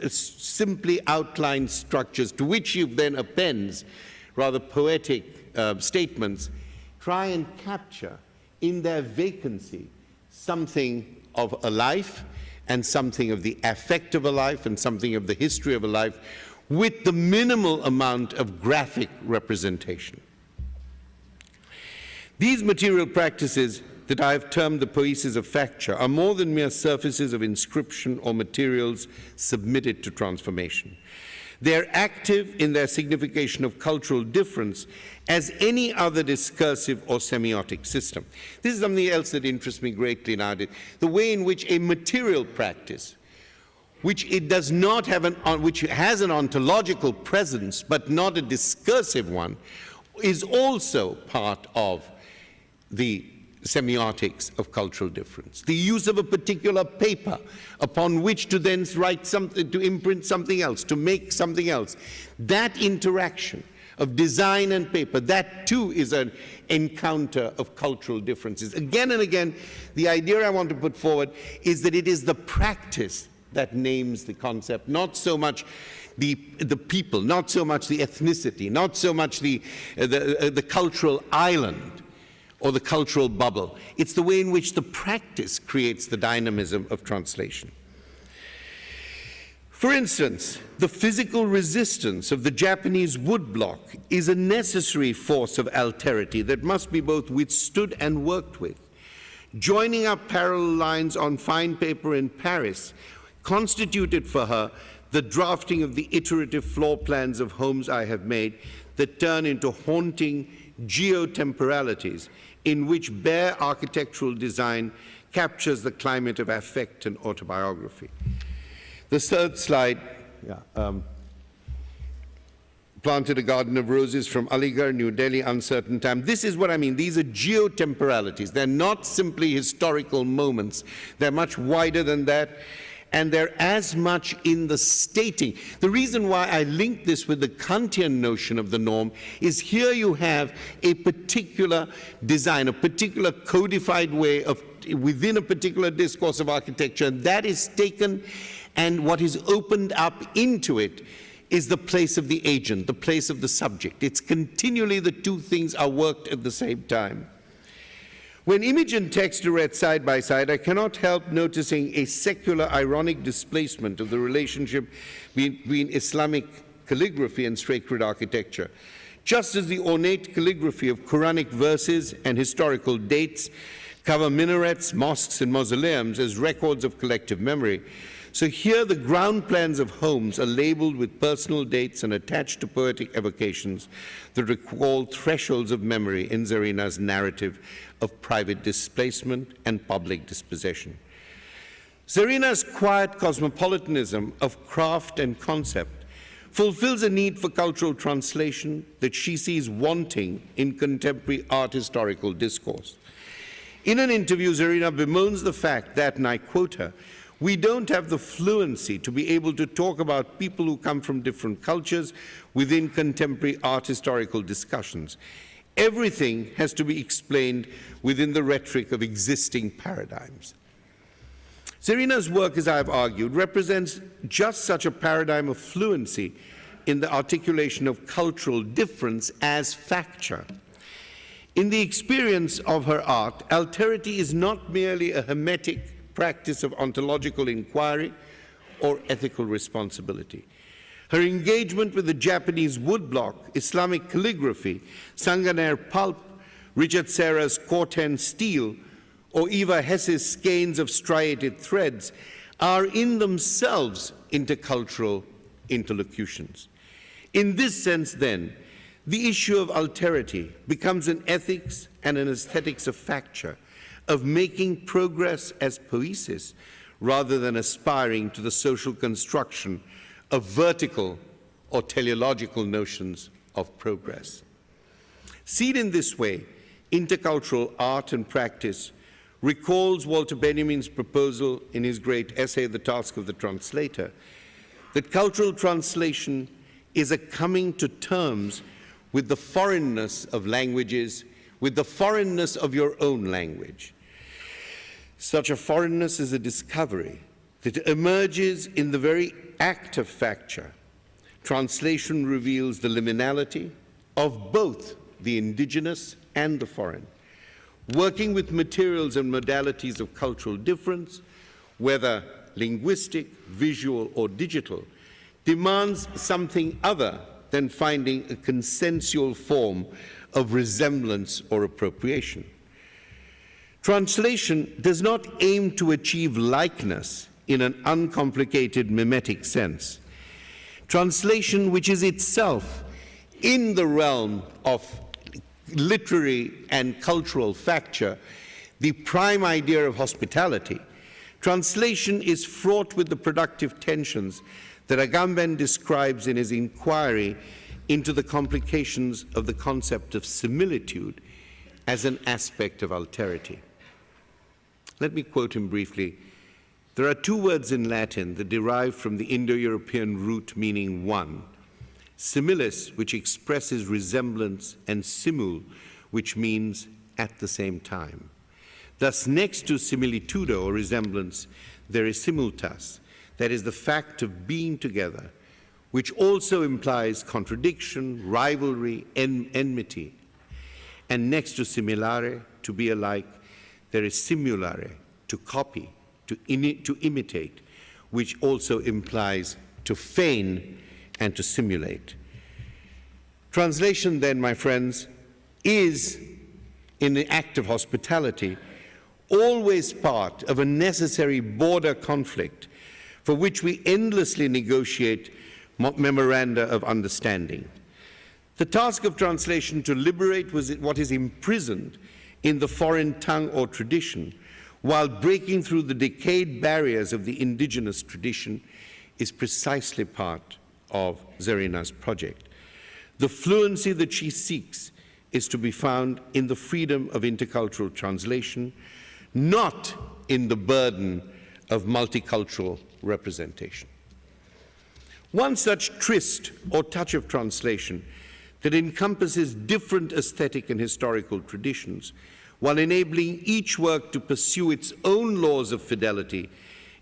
simply outlined structures, to which she then appends rather poetic statements, try and capture in their vacancy something of a life and something of the affect of a life and something of the history of a life, with the minimal amount of graphic representation. These material practices that I have termed the poesis of facture are more than mere surfaces of inscription or materials submitted to transformation. They are active in their signification of cultural difference as any other discursive or semiotic system. This is something else that interests me greatly nowadays, the way in which a material practice, which it does not have which has an ontological presence but not a discursive one, is also part of the semiotics of cultural difference. The use of a particular paper upon which to then write something, to imprint something else, to make something else. That interaction of design and paper, that too is an encounter of cultural differences. Again and again, the idea I want to put forward is that it is the practice that names the concept, not so much the people, not so much the ethnicity, not so much the cultural island or the cultural bubble. It's the way in which the practice creates the dynamism of translation. For instance, the physical resistance of the Japanese woodblock is a necessary force of alterity that must be both withstood and worked with. Joining up parallel lines on fine paper in Paris constituted for her the drafting of the iterative floor plans of homes I have made that turn into haunting geotemporalities in which bare architectural design captures the climate of affect and autobiography. The third slide, planted a garden of roses from Aligarh, New Delhi, uncertain time. This is what I mean. These are geotemporalities. They're not simply historical moments. They're much wider than that. And they're as much in the stating. The reason why I link this with the Kantian notion of the norm is here you have a particular design, a particular codified way of, within a particular discourse of architecture, and that is taken, and what is opened up into it is the place of the agent, the place of the subject. It's continually the two things are worked at the same time. When image and text are read side by side, I cannot help noticing a secular ironic displacement of the relationship between Islamic calligraphy and sacred architecture. Just as the ornate calligraphy of Quranic verses and historical dates cover minarets, mosques, and mausoleums as records of collective memory, so here the ground plans of homes are labeled with personal dates and attached to poetic evocations that recall thresholds of memory in Zarina's narrative of private displacement and public dispossession. Zarina's quiet cosmopolitanism of craft and concept fulfills a need for cultural translation that she sees wanting in contemporary art historical discourse. In an interview, Zarina bemoans the fact that, and I quote her, "We don't have the fluency to be able to talk about people who come from different cultures within contemporary art historical discussions. Everything has to be explained within the rhetoric of existing paradigms." Zarina's work, as I have argued, represents just such a paradigm of fluency in the articulation of cultural difference as facture. In the experience of her art, alterity is not merely a hermetic practice of ontological inquiry or ethical responsibility. Her engagement with the Japanese woodblock, Islamic calligraphy, Sanganer pulp, Richard Serra's Corten steel, or Eva Hesse's skeins of striated threads are in themselves intercultural interlocutions. In this sense, then, the issue of alterity becomes an ethics and an aesthetics of facture, of making progress as poesis, rather than aspiring to the social construction of vertical or teleological notions of progress. Seen in this way, intercultural art and practice recalls Walter Benjamin's proposal in his great essay, The Task of the Translator, that cultural translation is a coming to terms with the foreignness of languages, with the foreignness of your own language. Such a foreignness is a discovery that emerges in the very act of facture. Translation reveals the liminality of both the indigenous and the foreign. Working with materials and modalities of cultural difference, whether linguistic, visual, or digital, demands something other than finding a consensual form of resemblance or appropriation. Translation does not aim to achieve likeness in an uncomplicated mimetic sense. Translation, which is itself in the realm of literary and cultural facture, the prime idea of hospitality, translation is fraught with the productive tensions that Agamben describes in his inquiry into the complications of the concept of similitude as an aspect of alterity. Let me quote him briefly. There are two words in Latin that derive from the Indo-European root meaning one: similis, which expresses resemblance, and simul, which means at the same time. Thus, next to similitudo, or resemblance, there is simultas, that is the fact of being together, which also implies contradiction, rivalry, enmity. And next to similare, to be alike, there is simulare, to copy, to imitate, which also implies to feign and to simulate. Translation, then, my friends, is, in the act of hospitality, always part of a necessary border conflict for which we endlessly negotiate memoranda of understanding. The task of translation to liberate what is imprisoned in the foreign tongue or tradition, while breaking through the decayed barriers of the indigenous tradition, is precisely part of Zarina's project. The fluency that she seeks is to be found in the freedom of intercultural translation, not in the burden of multicultural representation. One such tryst or touch of translation that encompasses different aesthetic and historical traditions, while enabling each work to pursue its own laws of fidelity,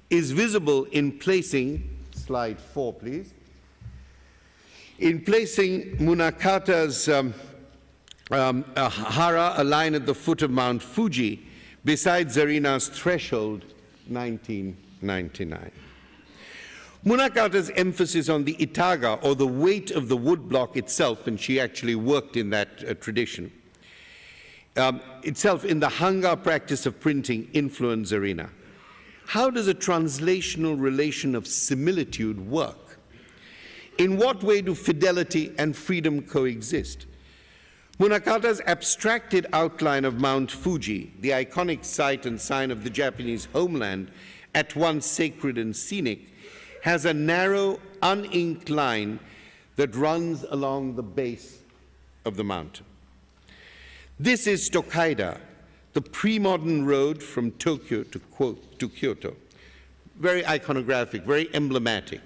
is visible in placing, slide 4 please, in placing Munakata's Hara, a line at the foot of Mount Fuji, beside Zarina's Threshold, 1999. Munakata's emphasis on the itaga, or the weight of the woodblock itself, and she actually worked in that tradition, itself in the hanga practice of printing, influenced Zarina. How does a translational relation of similitude work? In what way do fidelity and freedom coexist? Munakata's abstracted outline of Mount Fuji, the iconic site and sign of the Japanese homeland at once sacred and scenic, has a narrow, uninked line that runs along the base of the mountain. This is Tokaido, the pre-modern road from Tokyo to Kyoto. Very iconographic, very emblematic.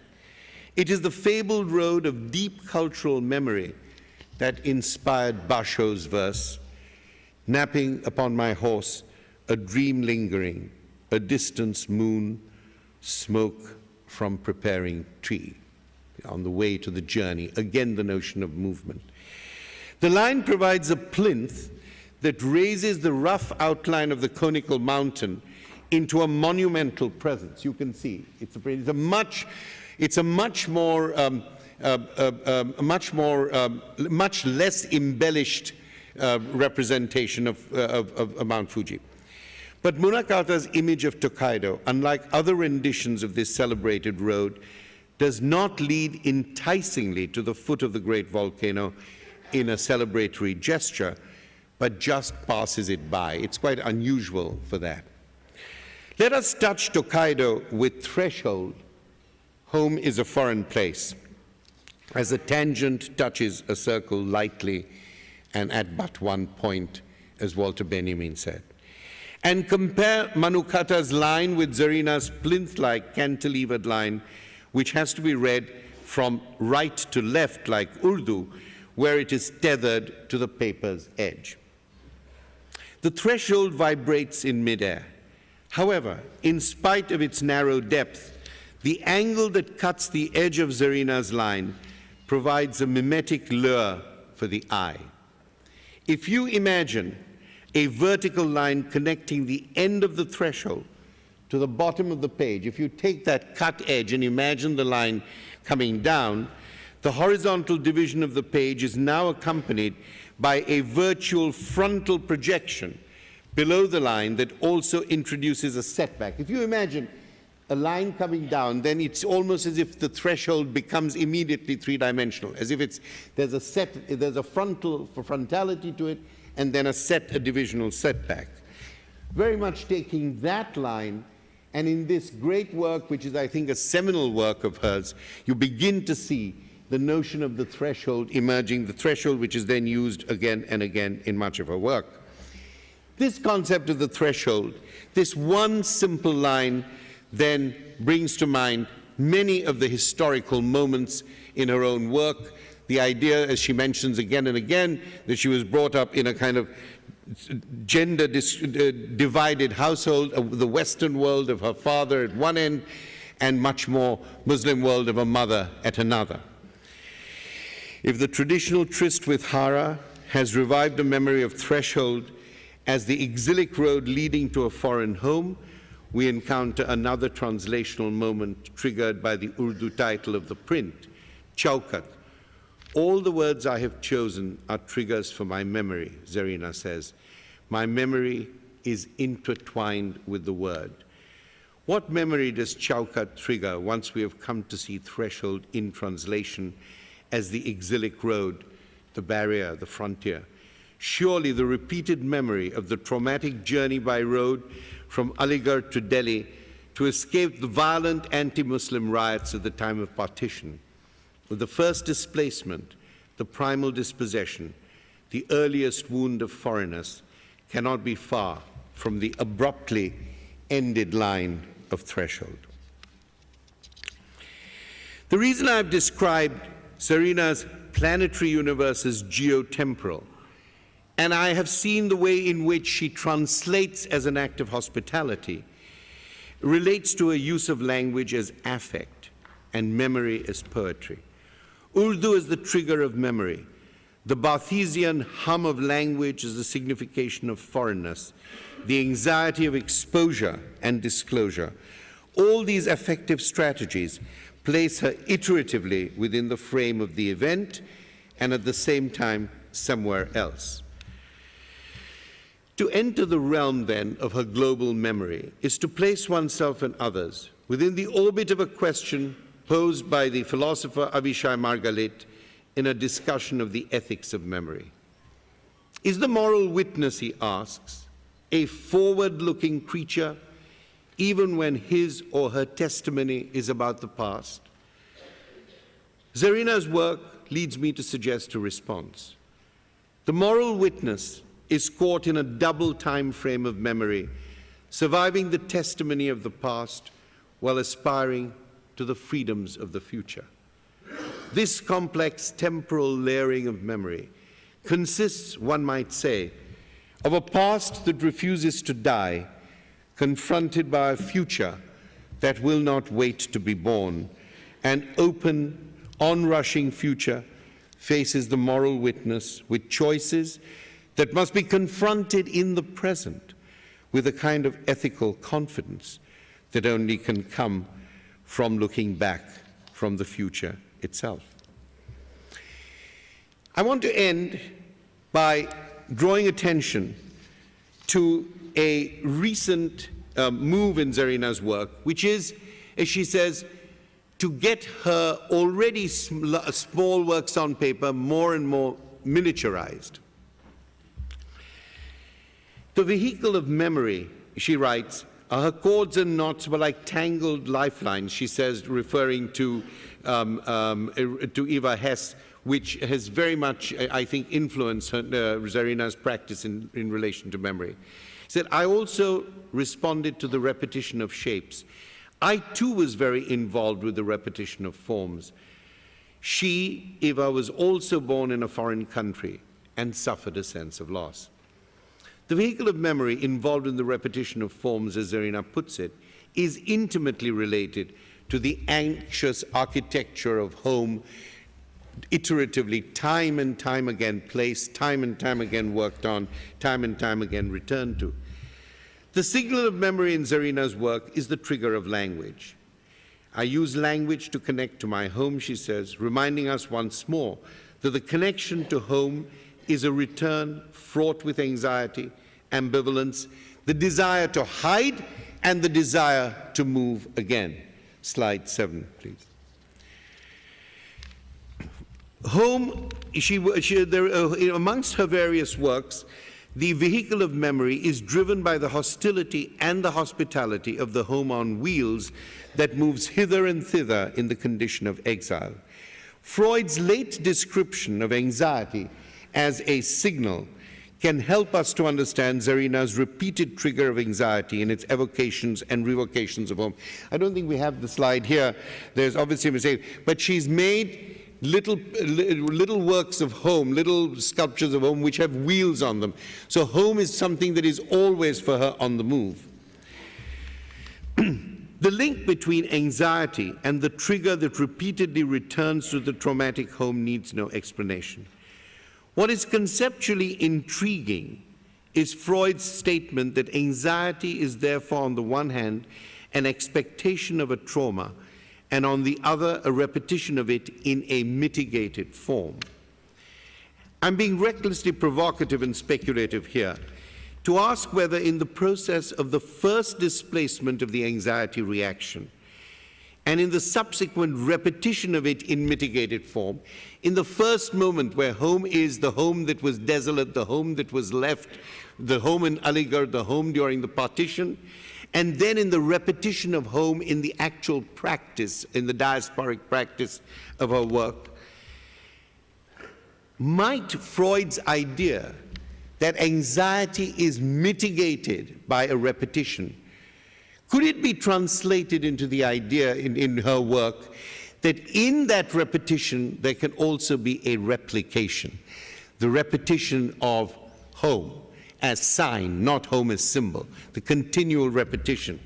It is the fabled road of deep cultural memory that inspired Basho's verse, napping upon my horse, a dream lingering, a distant moon, smoke from preparing tree. On the way to the journey, again the notion of movement. The line provides a plinth that raises the rough outline of the conical much less embellished representation of Mount Fuji. But Munakata's image of Tokaido, unlike other renditions of this celebrated road, does not lead enticingly to the foot of the great volcano in a celebratory gesture, but just passes it by. It's quite unusual for that. Let us touch Tokaido with threshold. Home is a foreign place, as a tangent touches a circle lightly and at but one point, as Walter Benjamin said. And compare Munakata's line with Zarina's plinth-like cantilevered line, which has to be read from right to left like Urdu, where it is tethered to the paper's edge. The threshold vibrates in midair. However, in spite of its narrow depth, the angle that cuts the edge of Zarina's line provides a mimetic lure for the eye. If you imagine a vertical line connecting the end of the threshold to the bottom of the page, if you take that cut edge and imagine the line coming down, the horizontal division of the page is now accompanied by a virtual frontal projection below the line that also introduces a setback. If you imagine a line coming down, then it's almost as if the threshold becomes immediately three-dimensional, as if there's a frontality to it, and then a divisional setback. Very much taking that line, and in this great work, which is, I think, a seminal work of hers, you begin to see the notion of the threshold emerging, the threshold which is then used again and again in much of her work. This concept of the threshold, this one simple line, then brings to mind many of the historical moments in her own work. The idea, as she mentions again and again, that she was brought up in a kind of gender-divided household of the Western world of her father at one end and much more Muslim world of her mother at another. If the traditional tryst with Hara has revived a memory of threshold as the exilic road leading to a foreign home, we encounter another translational moment triggered by the Urdu title of the print, Chaukat. All the words I have chosen are triggers for my memory, Zarina says. My memory is intertwined with the word. What memory does Chaukat trigger once we have come to see threshold in translation as the exilic road, the barrier, the frontier? Surely the repeated memory of the traumatic journey by road from Aligarh to Delhi to escape the violent anti-Muslim riots at the time of partition, with the first displacement, the primal dispossession, the earliest wound of foreigners, cannot be far from the abruptly ended line of threshold. The reason I've described Zarina's planetary universe as geotemporal, and I have seen the way in which she translates as an act of hospitality, relates to a use of language as affect and memory as poetry. Urdu is the trigger of memory. The Barthesian hum of language is the signification of foreignness, the anxiety of exposure and disclosure. All these affective strategies place her iteratively within the frame of the event and at the same time somewhere else. To enter the realm, then, of her global memory is to place oneself and others within the orbit of a question posed by the philosopher Avishai Margalit in a discussion of the ethics of memory. Is the moral witness, he asks, a forward-looking creature even when his or her testimony is about the past? Zarina's work leads me to suggest a response. The moral witness is caught in a double time frame of memory, surviving the testimony of the past while aspiring to the freedoms of the future. This complex temporal layering of memory consists, one might say, of a past that refuses to die, confronted by a future that will not wait to be born. An open, onrushing future faces the moral witness with choices that must be confronted in the present with a kind of ethical confidence that only can come from looking back from the future itself. I want to end by drawing attention to a recent move in Zarina's work, which is, as she says, to get her already small works on paper more and more miniaturized. The vehicle of memory, she writes, her cords and knots were like tangled lifelines, she says, referring to Eva Hess, which has very much, I think, influenced Zarina's practice in relation to memory. She said, I also responded to the repetition of shapes. I too was very involved with the repetition of forms. She, Eva, was also born in a foreign country and suffered a sense of loss. The vehicle of memory involved in the repetition of forms, as Zarina puts it, is intimately related to the anxious architecture of home, iteratively, time and time again placed, time and time again worked on, time and time again returned to. The signal of memory in Zarina's work is the trigger of language. I use language to connect to my home, she says, reminding us once more that the connection to home is a return fraught with anxiety, ambivalence, the desire to hide and the desire to move again. Slide 7, please. Home, amongst her various works, the vehicle of memory is driven by the hostility and the hospitality of the home on wheels that moves hither and thither in the condition of exile. Freud's late description of anxiety as a signal can help us to understand Zarina's repeated trigger of anxiety in its evocations and revocations of home. I don't think we have the slide here. There's obviously a mistake, but she's made little works of home, little sculptures of home which have wheels on them. So home is something that is always for her on the move. The link between anxiety and the trigger that repeatedly returns to the traumatic home needs no explanation. What is conceptually intriguing is Freud's statement that anxiety is therefore, on the one hand, an expectation of a trauma, and on the other, a repetition of it in a mitigated form. I'm being recklessly provocative and speculative here to ask whether in the process of the first displacement of the anxiety reaction and in the subsequent repetition of it in mitigated form, in the first moment where home is the home that was desolate, the home that was left, the home in Aligarh, the home during the partition, and then in the repetition of home in the actual practice, in the diasporic practice of her work, might Freud's idea that anxiety is mitigated by a repetition, could it be translated into the idea in her work that in that repetition there can also be a replication, the repetition of home as sign, not home as symbol, the continual repetition?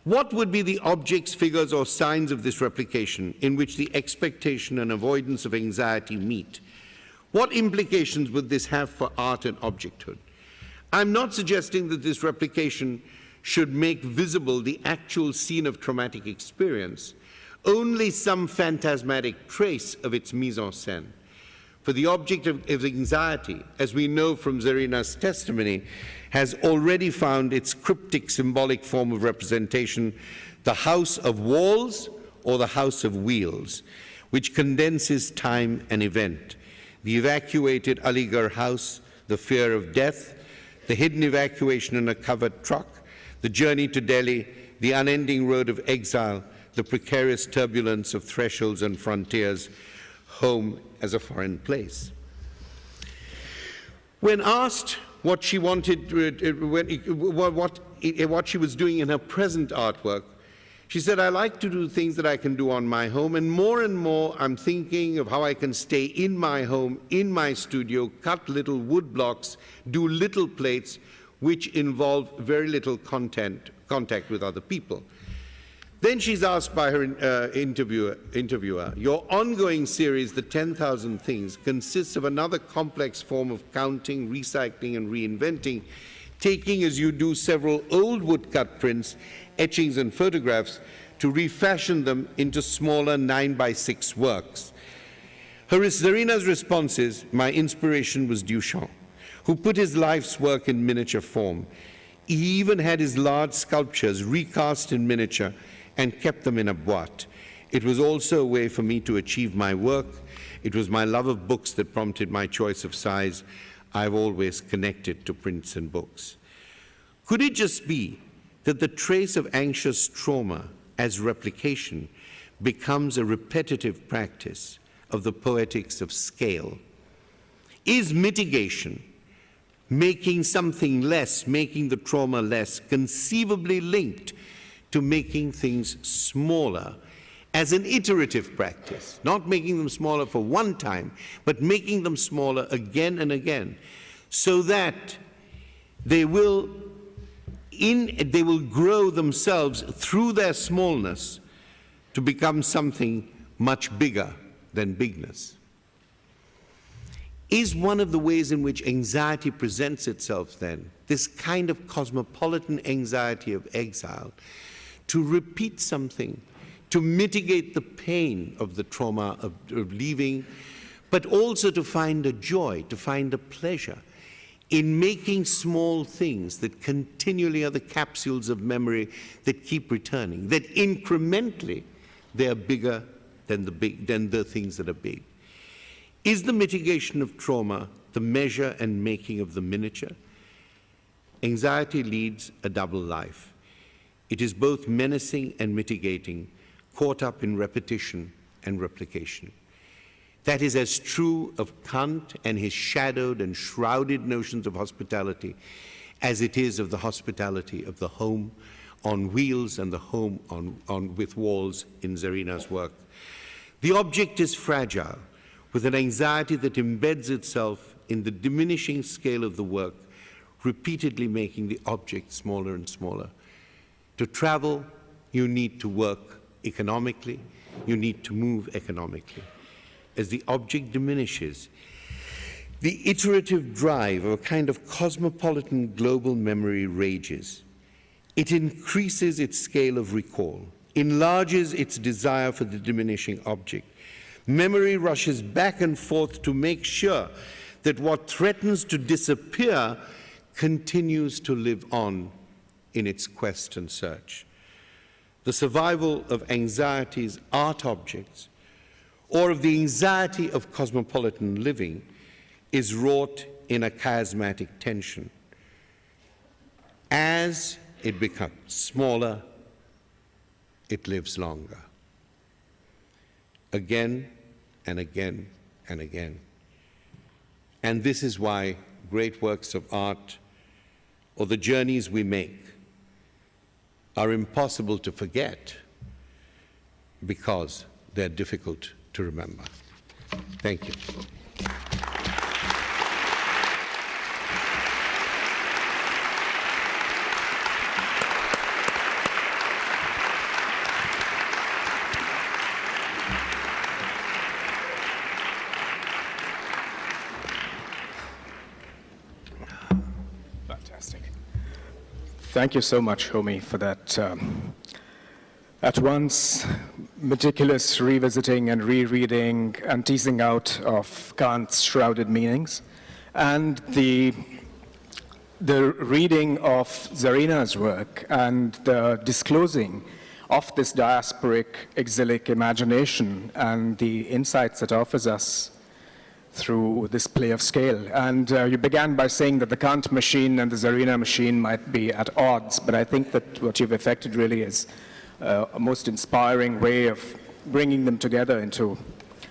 What would be the objects, figures, or signs of this replication in which the expectation and avoidance of anxiety meet? What implications would this have for art and objecthood? I'm not suggesting that this replication should make visible the actual scene of traumatic experience, only some phantasmatic trace of its mise en scène. For the object of anxiety, as we know from Zarina's testimony, has already found its cryptic symbolic form of representation, the house of walls or the house of wheels, which condenses time and event. The evacuated Aligarh house, the fear of death, the hidden evacuation in a covered truck, the journey to Delhi, the unending road of exile, the precarious turbulence of thresholds and frontiers, home as a foreign place. When asked what she wanted, what she was doing in her present artwork, she said, I like to do things that I can do on my home, and more I'm thinking of how I can stay in my home, in my studio, cut little wood blocks, do little plates, which involve very little contact with other people. Then she's asked by her interviewer, your ongoing series, The 10,000 Things, consists of another complex form of counting, recycling, and reinventing, taking, as you do, several old woodcut prints, etchings, and photographs to refashion them into smaller 9x6 works. Zarina's response is, my inspiration was Duchamp, who put his life's work in miniature form. He even had his large sculptures recast in miniature and kept them in a boîte. It was also a way for me to achieve my work. It was my love of books that prompted my choice of size. I've always connected to prints and books. Could it just be that the trace of anxious trauma as replication becomes a repetitive practice of the poetics of scale? Is mitigation, making something less, making the trauma less, conceivably linked to making things smaller as an iterative practice, not making them smaller for one time, but making them smaller again and again, so that they will grow themselves through their smallness to become something much bigger than bigness? Is one of the ways in which anxiety presents itself then, this kind of cosmopolitan anxiety of exile, to repeat something, to mitigate the pain of the trauma of leaving, but also to find a joy, to find a pleasure in making small things that continually are the capsules of memory that keep returning, that incrementally they are bigger than the things that are big? Is the mitigation of trauma the measure and making of the miniature? Anxiety leads a double life. It is both menacing and mitigating, caught up in repetition and replication. That is as true of Kant and his shadowed and shrouded notions of hospitality as it is of the hospitality of the home on wheels and the home with walls in Zarina's work. The object is fragile, with an anxiety that embeds itself in the diminishing scale of the work, repeatedly making the object smaller and smaller. To travel, you need to work economically, you need to move economically. As the object diminishes, the iterative drive of a kind of cosmopolitan global memory rages. It increases its scale of recall, enlarges its desire for the diminishing object. Memory rushes back and forth to make sure that what threatens to disappear continues to live on in its quest and search. The survival of anxiety's art objects, or of the anxiety of cosmopolitan living, is wrought in a chiasmatic tension. As it becomes smaller, it lives longer. Again and again and again. And this is why great works of art, or the journeys we make, are impossible to forget because they're difficult to remember. Thank you. Fantastic. Thank you so much, Homi, for that at once meticulous revisiting and rereading and teasing out of Kant's shrouded meanings, and the reading of Zarina's work and the disclosing of this diasporic, exilic imagination and the insights it offers us through this play of scale. And you began by saying that the Kant machine and the Zarina machine might be at odds, but I think that what you've effected really is a most inspiring way of bringing them together into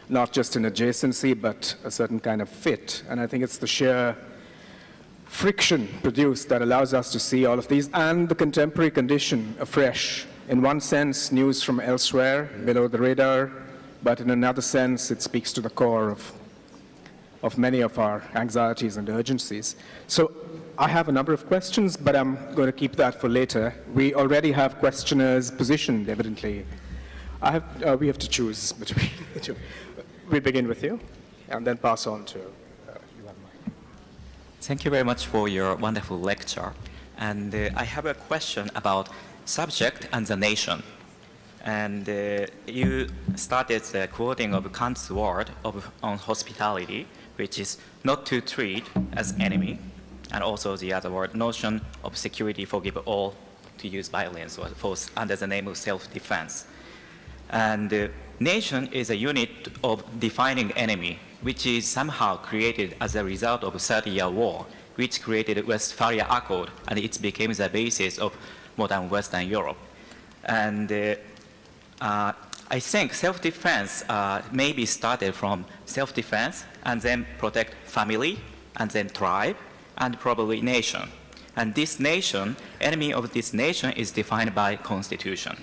not just an adjacency, but a certain kind of fit. And I think it's the sheer friction produced that allows us to see all of these and the contemporary condition afresh. In one sense, news from elsewhere, below the radar, but in another sense, it speaks to the core of many of our anxieties and urgencies. So I have a number of questions, but I'm going to keep that for later. We already have questioners positioned, evidently. We have to choose between the two. We begin with you, and then pass on to you. Thank you very much for your wonderful lecture. And I have a question about subject and the nation. And you started the quoting of Kant's word on hospitality, which is not to treat as enemy, and also the other word, notion of security, forgive all, to use violence or force under the name of self-defense. And nation is a unit of defining enemy, which is somehow created as a result of 30-year war, which created Westphalia Accord, and it became the basis of modern Western Europe. And I think self-defense maybe started from self-defense and then protect family and then tribe and probably nation. And this nation, enemy of this nation is defined by constitution.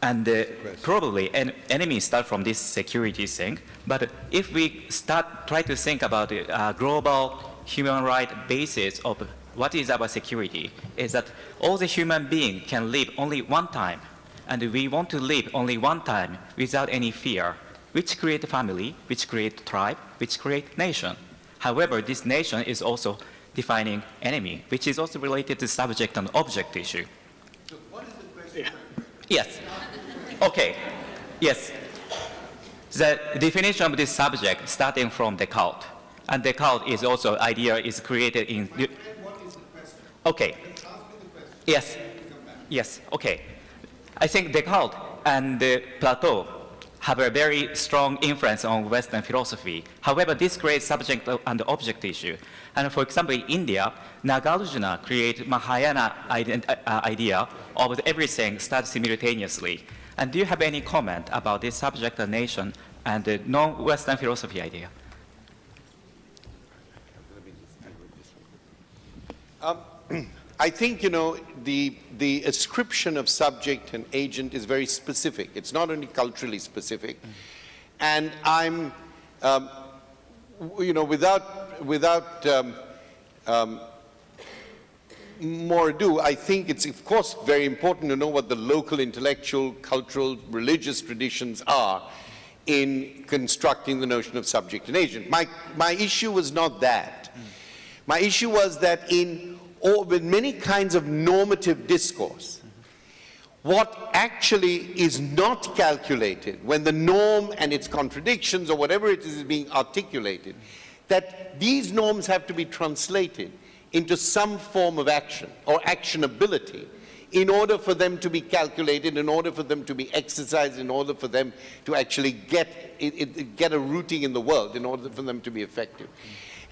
And probably an enemy start from this security thing, but if we try to think about the global human right basis of what is our security, is that all the human beings can live only one time, and we want to live only one time without any fear, which create family, which create tribe, which create nation. However, this nation is also defining enemy, which is also related to subject and object issue. So what is the question? Yes. Okay. Yes. The definition of this subject starting from Descartes, and Descartes is also idea is created in. What is the question? Okay. Ask me the question. Yes. Yes. Okay. I think Descartes and Plato have a very strong influence on Western philosophy. However, this creates subject and object issue. And for example, in India, Nagarjuna created Mahayana idea of everything starts simultaneously. And do you have any comment about this subject and nation and the non-Western philosophy idea? I think, you know, the ascription of subject and agent is very specific. It's not only culturally specific. And I'm, you know, without more ado, I think it's, of course, very important to know what the local intellectual, cultural, religious traditions are in constructing the notion of subject and agent. My issue was not that. My issue was that with many kinds of normative discourse, what actually is not calculated when the norm and its contradictions or whatever it is being articulated, that these norms have to be translated into some form of action or actionability in order for them to be calculated, in order for them to be exercised, in order for them to actually get a rooting in the world, in order for them to be effective.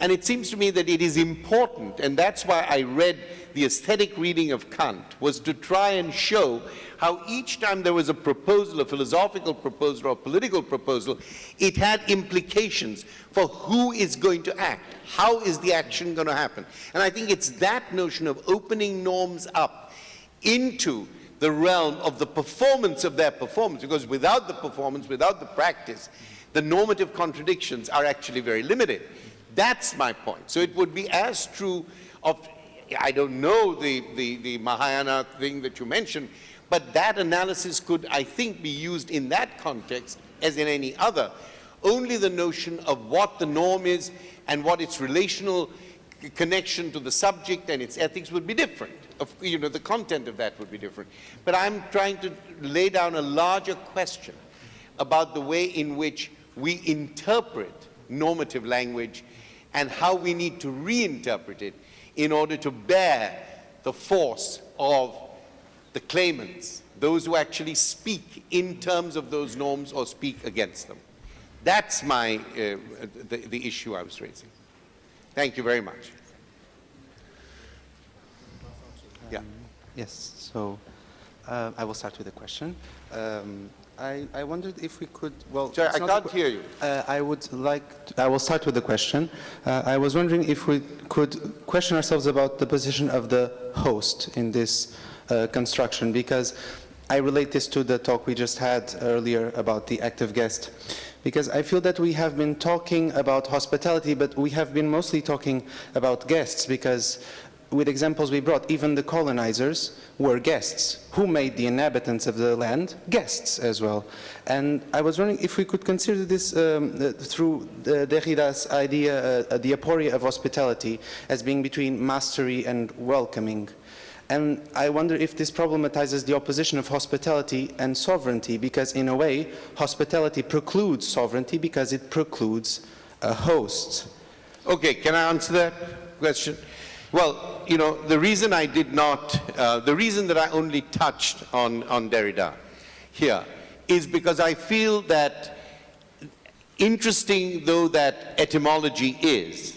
And it seems to me that it is important, and that's why I read the aesthetic reading of Kant, was to try and show how each time there was a proposal, a philosophical proposal or a political proposal, it had implications for who is going to act, how is the action going to happen. And I think it's that notion of opening norms up into the realm of the performance of their performance, because without the performance, without the practice, the normative contradictions are actually very limited. That's my point. So it would be as true of, I don't know the Mahayana thing that you mentioned, but that analysis could, I think, be used in that context as in any other. Only the notion of what the norm is and what its relational connection to the subject and its ethics would be different. You know, the content of that would be different. But I'm trying to lay down a larger question about the way in which we interpret normative language and how we need to reinterpret it in order to bear the force of the claimants, those who actually speak in terms of those norms or speak against them. That's my, the issue I was raising. Thank you very much. Yeah. Yes, so I will start with a question. I wondered if we could, well... Sorry, I can't hear you. I will start with the question. I was wondering if we could question ourselves about the position of the host in this construction, because I relate this to the talk we just had earlier about the active guest. Because I feel that we have been talking about hospitality, but we have been mostly talking about guests, because with examples we brought, even the colonizers were guests. Who made the inhabitants of the land? Guests as well. And I was wondering if we could consider this through Derrida's idea, the aporia of hospitality, as being between mastery and welcoming. And I wonder if this problematizes the opposition of hospitality and sovereignty, because in a way, hospitality precludes sovereignty because it precludes a host. Okay, can I answer that question? Well, you know, the reason I did not, the reason that I only touched on Derrida here is because I feel that, interesting though that etymology is,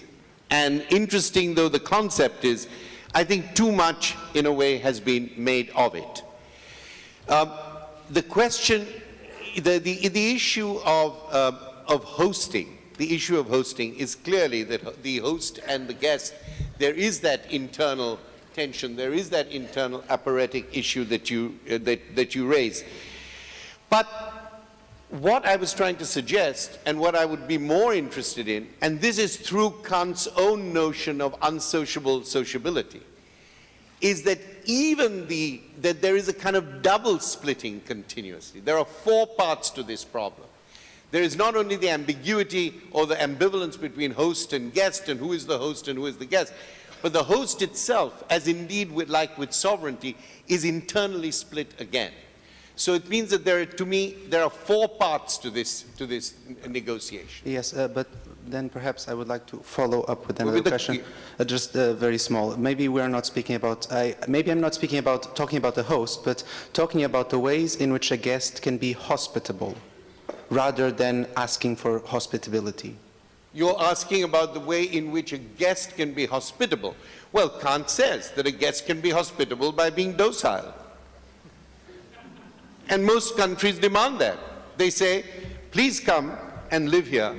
and interesting though the concept is, I think too much, in a way, has been made of it. The question, the issue of hosting, the issue of hosting is clearly that the host and the guest, there is that internal tension, there is that internal aporetic issue that you raise. But what I was trying to suggest, and what I would be more interested in, and this is through Kant's own notion of unsociable sociability, is that that there is a kind of double splitting continuously. There are four parts to this problem. There is not only the ambiguity or the ambivalence between host and guest, and who is the host and who is the guest, but the host itself, as indeed like with sovereignty, is internally split again. So it means that to me, there are four parts to this negotiation. Yes, but then perhaps I would like to follow up with another question, just very small. Maybe we are not speaking about, maybe I'm not speaking about talking about the host, but talking about the ways in which a guest can be hospitable, rather than asking for hospitality. You're asking about the way in which a guest can be hospitable. Well, Kant says that a guest can be hospitable by being docile. And most countries demand that. They say, please come and live here.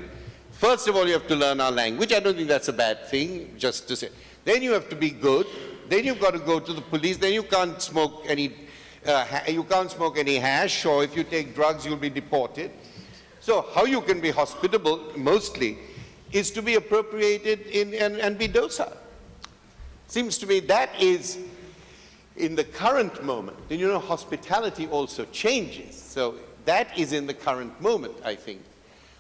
First of all, you have to learn our language. I don't think that's a bad thing, just to say. Then you have to be good. Then you've got to go to the police. Then you can't smoke any hash, or if you take drugs, you'll be deported. So how you can be hospitable, mostly, is to be appropriated and be docile. Seems to me that is, in the current moment, and you know, hospitality also changes. So that is in the current moment, I think,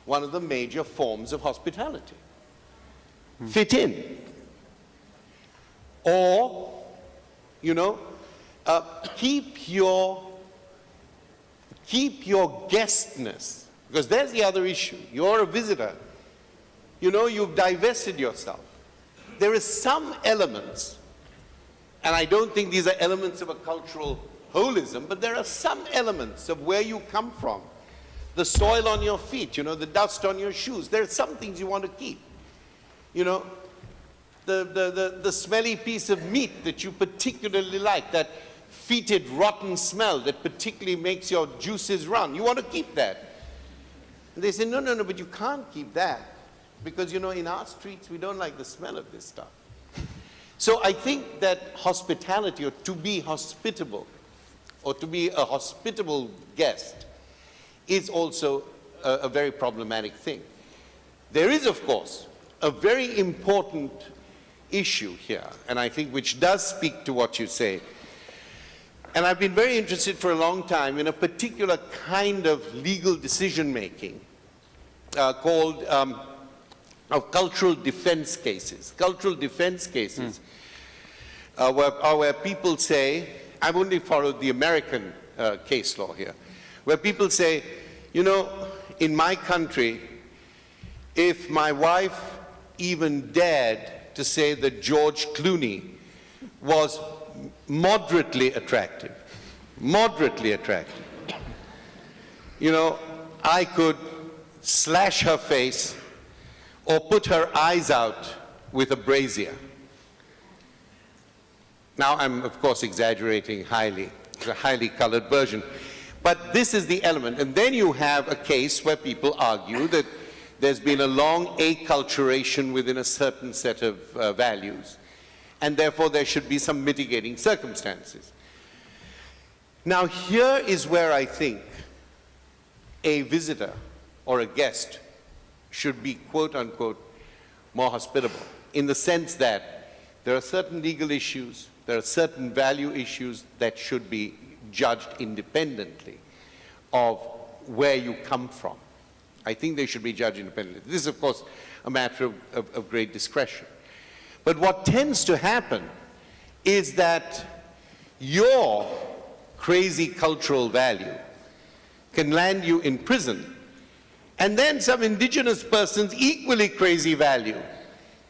one of the major forms of hospitality. Fit in. Or, you know, keep your guestness. Because there's the other issue. You're a visitor. You know, you've divested yourself. There is some elements, and I don't think these are elements of a cultural holism, but there are some elements of where you come from. The soil on your feet, you know, the dust on your shoes. There are some things you want to keep. You know, the smelly piece of meat that you particularly like, that fetid, rotten smell that particularly makes your juices run. You want to keep that. And they say, no, but you can't keep that. Because, you know, in our streets, we don't like the smell of this stuff. So I think that hospitality, or to be hospitable, or to be a hospitable guest, is also a very problematic thing. There is, of course, a very important issue here, and I think which does speak to what you say. And I've been very interested for a long time in a particular kind of legal decision-making called of cultural defense cases. Cultural defense cases where people say, I've only followed the American case law here, where people say, you know, in my country, if my wife even dared to say that George Clooney was moderately attractive, you know, I could slash her face, or put her eyes out with a brazier. Now, I'm, of course, exaggerating highly. It's a highly colored version. But this is the element. And then you have a case where people argue that there's been a long acculturation within a certain set of values, and therefore there should be some mitigating circumstances. Now, here is where I think a visitor or a guest should be, quote unquote, more hospitable, in the sense that there are certain legal issues, there are certain value issues that should be judged independently of where you come from. I think they should be judged independently. This is, of course, a matter of great discretion. But what tends to happen is that your crazy cultural value can land you in prison, and then some indigenous person's equally crazy value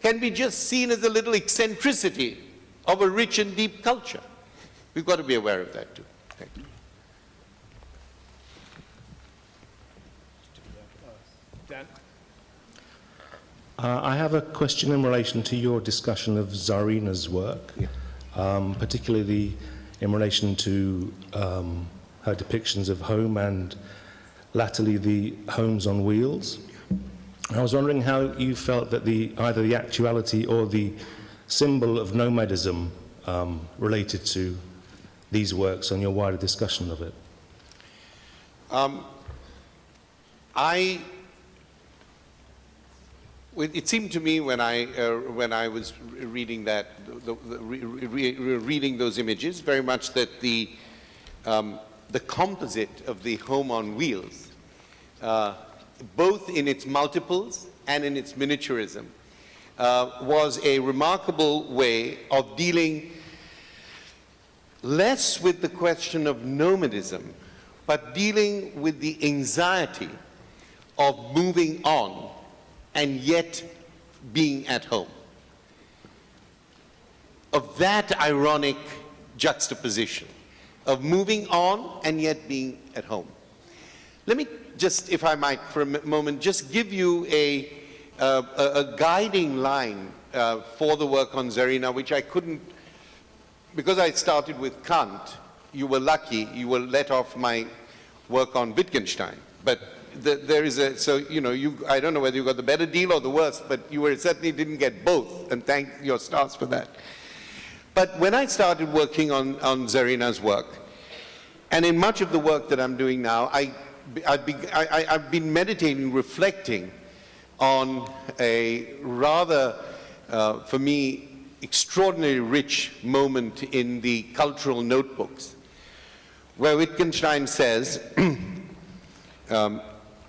can be just seen as a little eccentricity of a rich and deep culture. We've got to be aware of that too. Thank you. Dan? I have a question in relation to your discussion of Zarina's work, particularly in relation to her depictions of home and latterly the homes on wheels. I was wondering how you felt that either the actuality or the symbol of nomadism related to these works and your wider discussion of it. It seemed to me when I was reading that, reading those images, very much that the composite of the home on wheels, both in its multiples and in its miniaturism, was a remarkable way of dealing less with the question of nomadism, but dealing with the anxiety of moving on and yet being at home. Of that ironic juxtaposition of moving on and yet being at home. Let me just, if I might, for a moment, just give you a guiding line for the work on Zarina, which I couldn't, because I started with Kant. You were lucky, you were let off my work on Wittgenstein. But there is a, so, you know, I don't know whether you got the better deal or the worse, but you certainly didn't get both, and thank your stars for that. But when I started working on Zarina's work, and in much of the work that I'm doing now, I've been meditating, reflecting on a rather, for me, extraordinarily rich moment in the cultural notebooks, where Wittgenstein says, and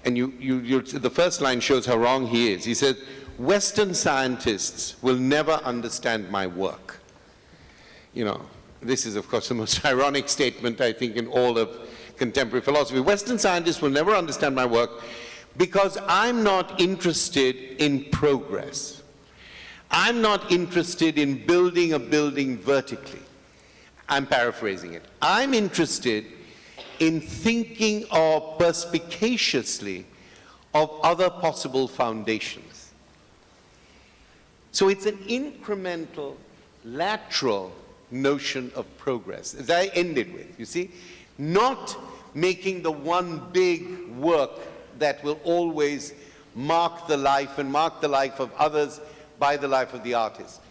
the first line shows how wrong he is. He says, Western scientists will never understand my work. You know, this is, of course, the most ironic statement, I think, in all of contemporary philosophy. Western scientists will never understand my work because I'm not interested in progress. I'm not interested in building a building vertically. I'm paraphrasing it. I'm interested in thinking perspicaciously of other possible foundations. So it's an incremental, lateral notion of progress, as I ended with, you see? Not making the one big work that will always mark the life and mark the life of others by the life of the artist.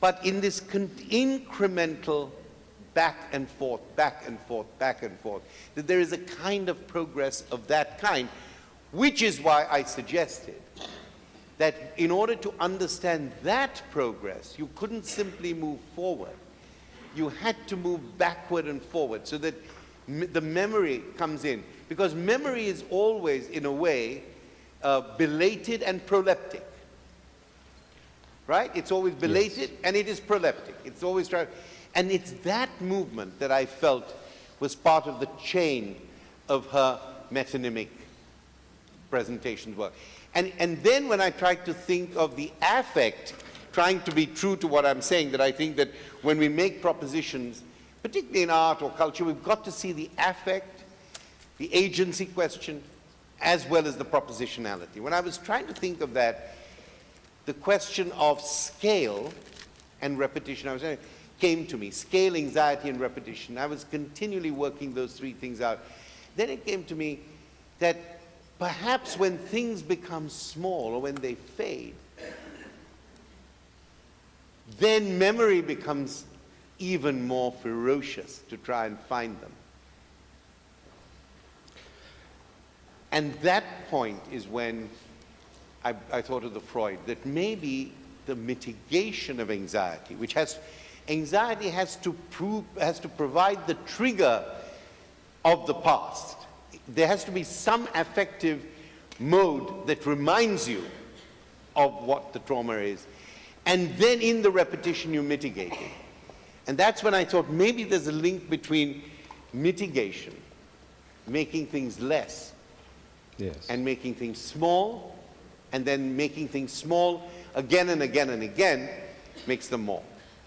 But in this incremental back and forth, back and forth, back and forth, that there is a kind of progress of that kind, which is why I suggested that in order to understand that progress, you couldn't simply move forward. You had to move backward and forward so that the memory comes in. Because memory is always, in a way, belated and proleptic. Right? It's always belated, yes, and it is proleptic. It's always trying. And it's that movement that I felt was part of the chain of her metonymic presentations work. And then when I tried to think of the affect, trying to be true to what I'm saying, that I think that when we make propositions, particularly in art or culture, we've got to see the affect, the agency question, as well as the propositionality. When I was trying to think of that, the question of scale and repetition came to me. Scale, anxiety, and repetition. I was continually working those three things out. Then it came to me that perhaps when things become small or when they fade, then memory becomes even more ferocious to try and find them. And that point is when I thought of the Freud, that maybe the mitigation of anxiety, anxiety has to provide the trigger of the past. There has to be some affective mode that reminds you of what the trauma is. And then in the repetition, you mitigate it. And that's when I thought maybe there's a link between mitigation, making things less, Yes. and making things small, and then making things small again and again and again makes them more.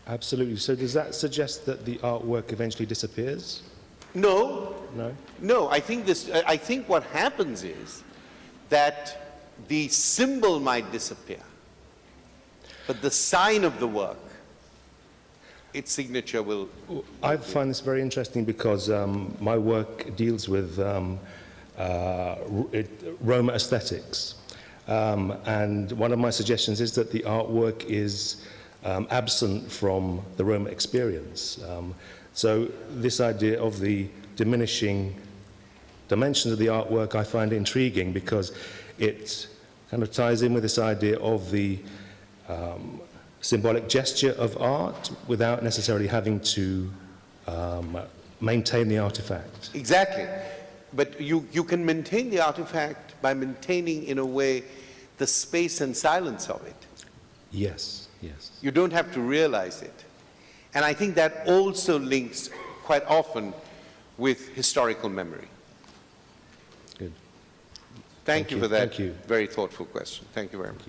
Absolutely. So does that suggest that the artwork eventually disappears? No. No? No, I think what happens is that the symbol might disappear, but the sign of the work, its signature will... I find this very interesting because my work deals with Roma aesthetics. And one of my suggestions is that the artwork is absent from the Roma experience. So this idea of the diminishing dimensions of the artwork I find intriguing because it kind of ties in with this idea of the symbolic gesture of art without necessarily having to maintain the artifact. Exactly. But you can maintain the artifact by maintaining, in a way, the space and silence of it. Yes, yes. You don't have to realize it. And I think that also links quite often with historical memory. Good. Thank you for that Thank you. very thoughtful question. Thank you very much.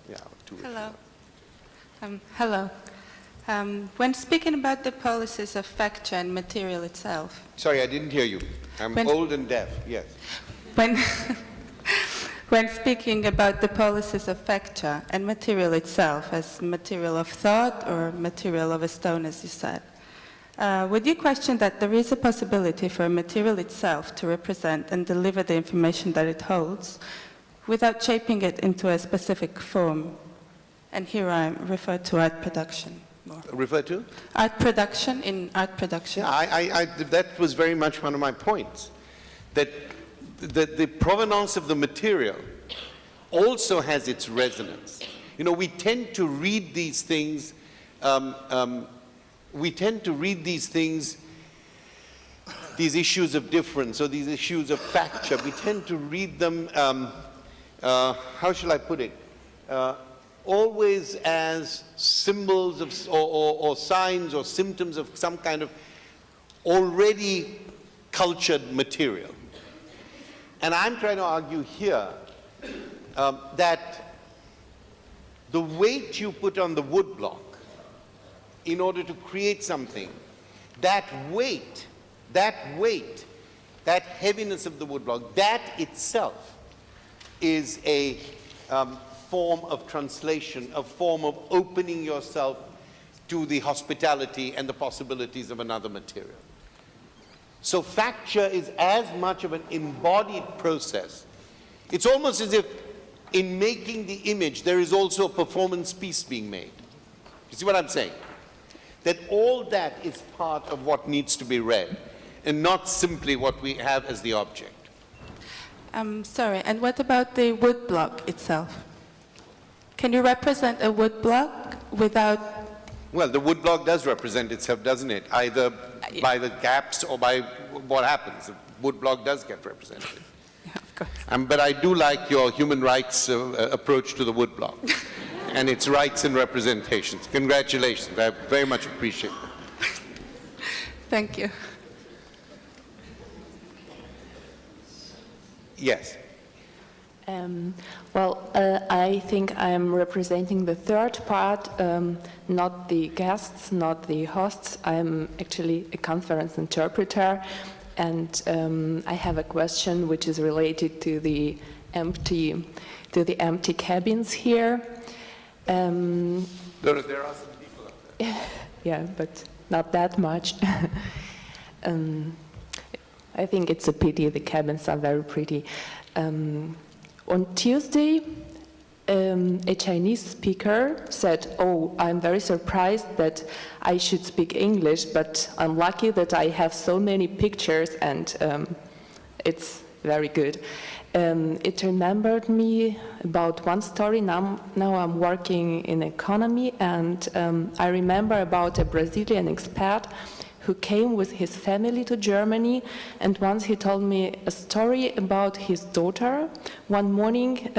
Yeah, Hello. Hello. When speaking about the policies of facture and material itself. Sorry, I didn't hear you. I'm old and deaf, yes. When speaking about the policies of facture and material itself as material of thought or material of a stone, as you said, would you question that there is a possibility for material itself to represent and deliver the information that it holds without shaping it into a specific form? And here I refer to art production. More. Refer to? Art production, in art production. Yeah, that was very much one of my points. That the provenance of the material also has its resonance. You know, we tend to read these things, these issues of difference or these issues of facture, we tend to read them, how shall I put it? Always as symbols of, or signs or symptoms of some kind of already cultured material. And I'm trying to argue here that the weight you put on the woodblock in order to create something, that weight, that heaviness of the woodblock, that itself is a form of translation, a form of opening yourself to the hospitality and the possibilities of another material. So facture is as much of an embodied process. It's almost as if in making the image, there is also a performance piece being made. You see what I'm saying? That all that is part of what needs to be read, and not simply what we have as the object. Sorry, and what about the woodblock itself? Can you represent a woodblock without... Well, the woodblock does represent itself, doesn't it? Either by the gaps or by what happens. The woodblock does get represented. Yeah, of course. But I do like your human rights approach to the woodblock and its rights and representations. Congratulations. I very much appreciate it. Thank you. Yes. I think I'm representing the third part, not the guests, not the hosts. I'm actually a conference interpreter. and I have a question which is related to the empty cabins here. There are some people up there. Yeah, but not that much. I think it's a pity. The cabins are very pretty. On Tuesday, a Chinese speaker said, "Oh, I'm very surprised that I should speak English, but I'm lucky that I have so many pictures, and it's very good." It remembered me about one story. Now I'm working in economy, and I remember about a Brazilian expat who came with his family to Germany, and once he told me a story about his daughter. One morning,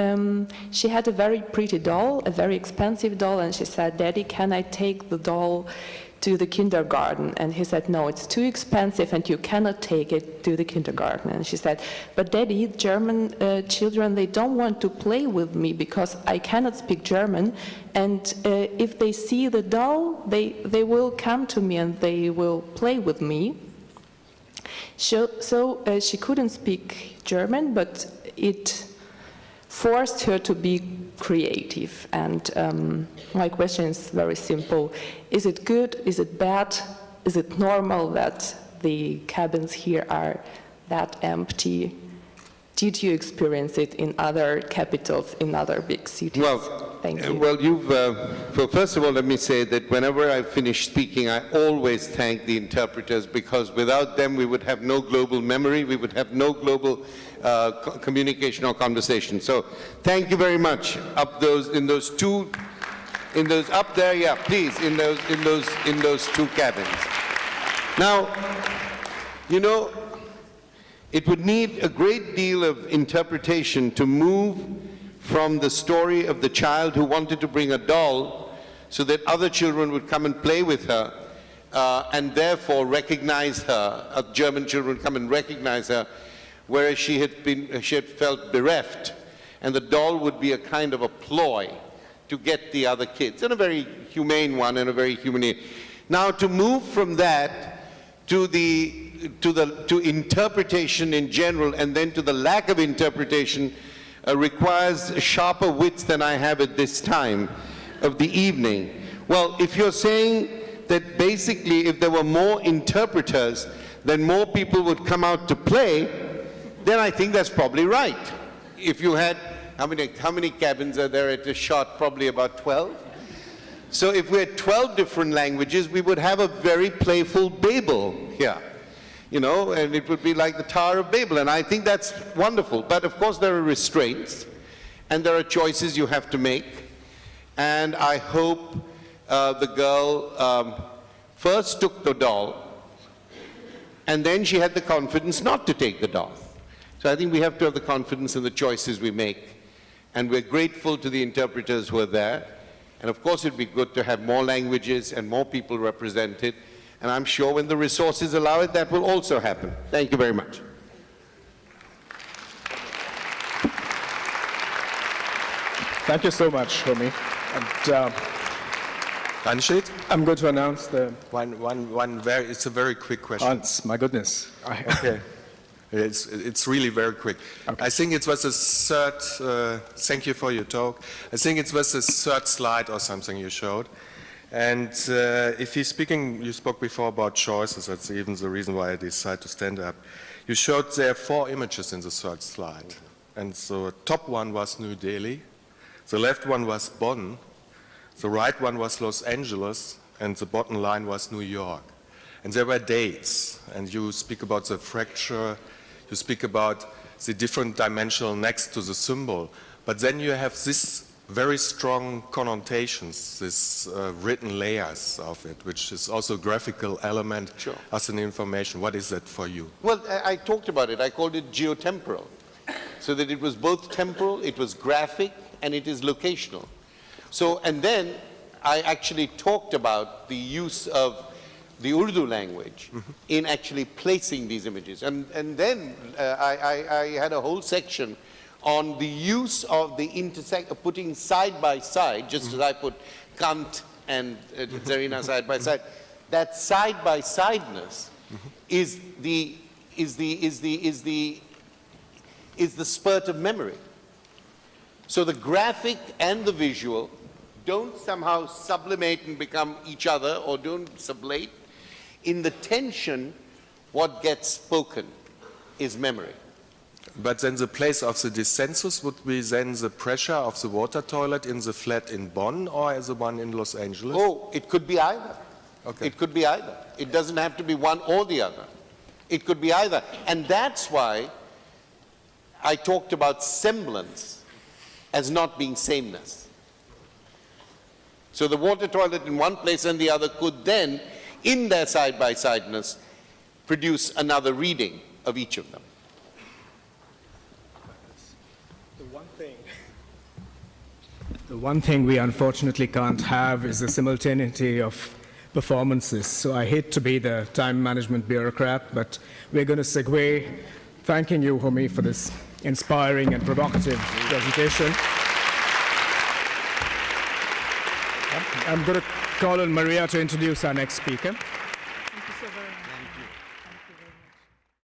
she had a very pretty doll, a very expensive doll, and she said, "Daddy, can I take the doll to the kindergarten?" And he said, "No, it's too expensive and you cannot take it to the kindergarten." And she said, "But Daddy, German children, they don't want to play with me because I cannot speak German, and if they see the doll, they will come to me and they will play with me." So she couldn't speak German, but it forced her to be creative. And my question is very simple. Is it good? Is it bad? Is it normal that the cabins here are that empty? Did you experience it in other capitals, in other big cities? Well, thank you. Well, well, first of all, let me say that whenever I finish speaking, I always thank the interpreters, because without them, we would have no global memory, we would have no global communication or conversation. So, thank you very much. Up those up there, yeah, please, in those two cabins. Now, you know, it would need a great deal of interpretation to move from the story of the child who wanted to bring a doll so that other children would come and play with her and therefore recognize her, German children come and recognize her, whereas she had felt bereft, and the doll would be a kind of a ploy to get the other kids, and a very humane one and a very humane. Now to move from that to interpretation in general, and then to the lack of interpretation, requires sharper wits than I have at this time of the evening. Well, if you're saying that basically if there were more interpreters, then more people would come out to play, then I think that's probably right. If you had, how many cabins are there at a shot? Probably about 12. So if we had 12 different languages, we would have a very playful Babel here. You know, and it would be like the Tower of Babel, and I think that's wonderful. But of course there are restraints, and there are choices you have to make, and I hope the girl first took the doll, and then she had the confidence not to take the doll. So I think we have to have the confidence in the choices we make, and we're grateful to the interpreters who are there, and of course it'd be good to have more languages and more people represented. And I'm sure when the resources allow it, that will also happen. Thank you very much. Thank you so much, Homi. And I'm going to announce the... It's a very quick question. My goodness. Okay. It's really very quick. Okay. I think it was the third, thank you for your talk. I think it was the third slide or something you showed. And if he's speaking, you spoke before about choices, that's even the reason why I decided to stand up. You showed there 4 images in the third slide. And the top one was New Delhi, the left one was Bonn, the right one was Los Angeles, and the bottom line was New York. And there were dates, and you speak about the fracture, you speak about the different dimensional next to the symbol, but then you have this very strong connotations, this written layers of it, which is also a graphical element as an information. What is that for you? Well, I talked about it. I called it geotemporal, so that it was both temporal, it was graphic, and it is locational. So, and then I actually talked about the use of the Urdu language in actually placing these images. And then I had a whole section on the use of the putting side by side, just as I put Kant and Zarina side by side. That side by sideness is spurt of memory. So the graphic and the visual don't somehow sublimate and become each other, or don't sublate. In the tension, what gets spoken is memory. But then the place of the dissensus would be then the pressure of the water toilet in the flat in Bonn or as the one in Los Angeles? Oh, it could be either. Okay. It could be either. It doesn't have to be one or the other. It could be either. And that's why I talked about semblance as not being sameness. So the water toilet in one place and the other could then, in their side-by-sideness, produce another reading of each of them. The one thing we unfortunately can't have is the simultaneity of performances. So I hate to be the time management bureaucrat, but we're going to segue, thanking you, Homi, for this inspiring and provocative presentation. I'm going to call on Maria to introduce our next speaker.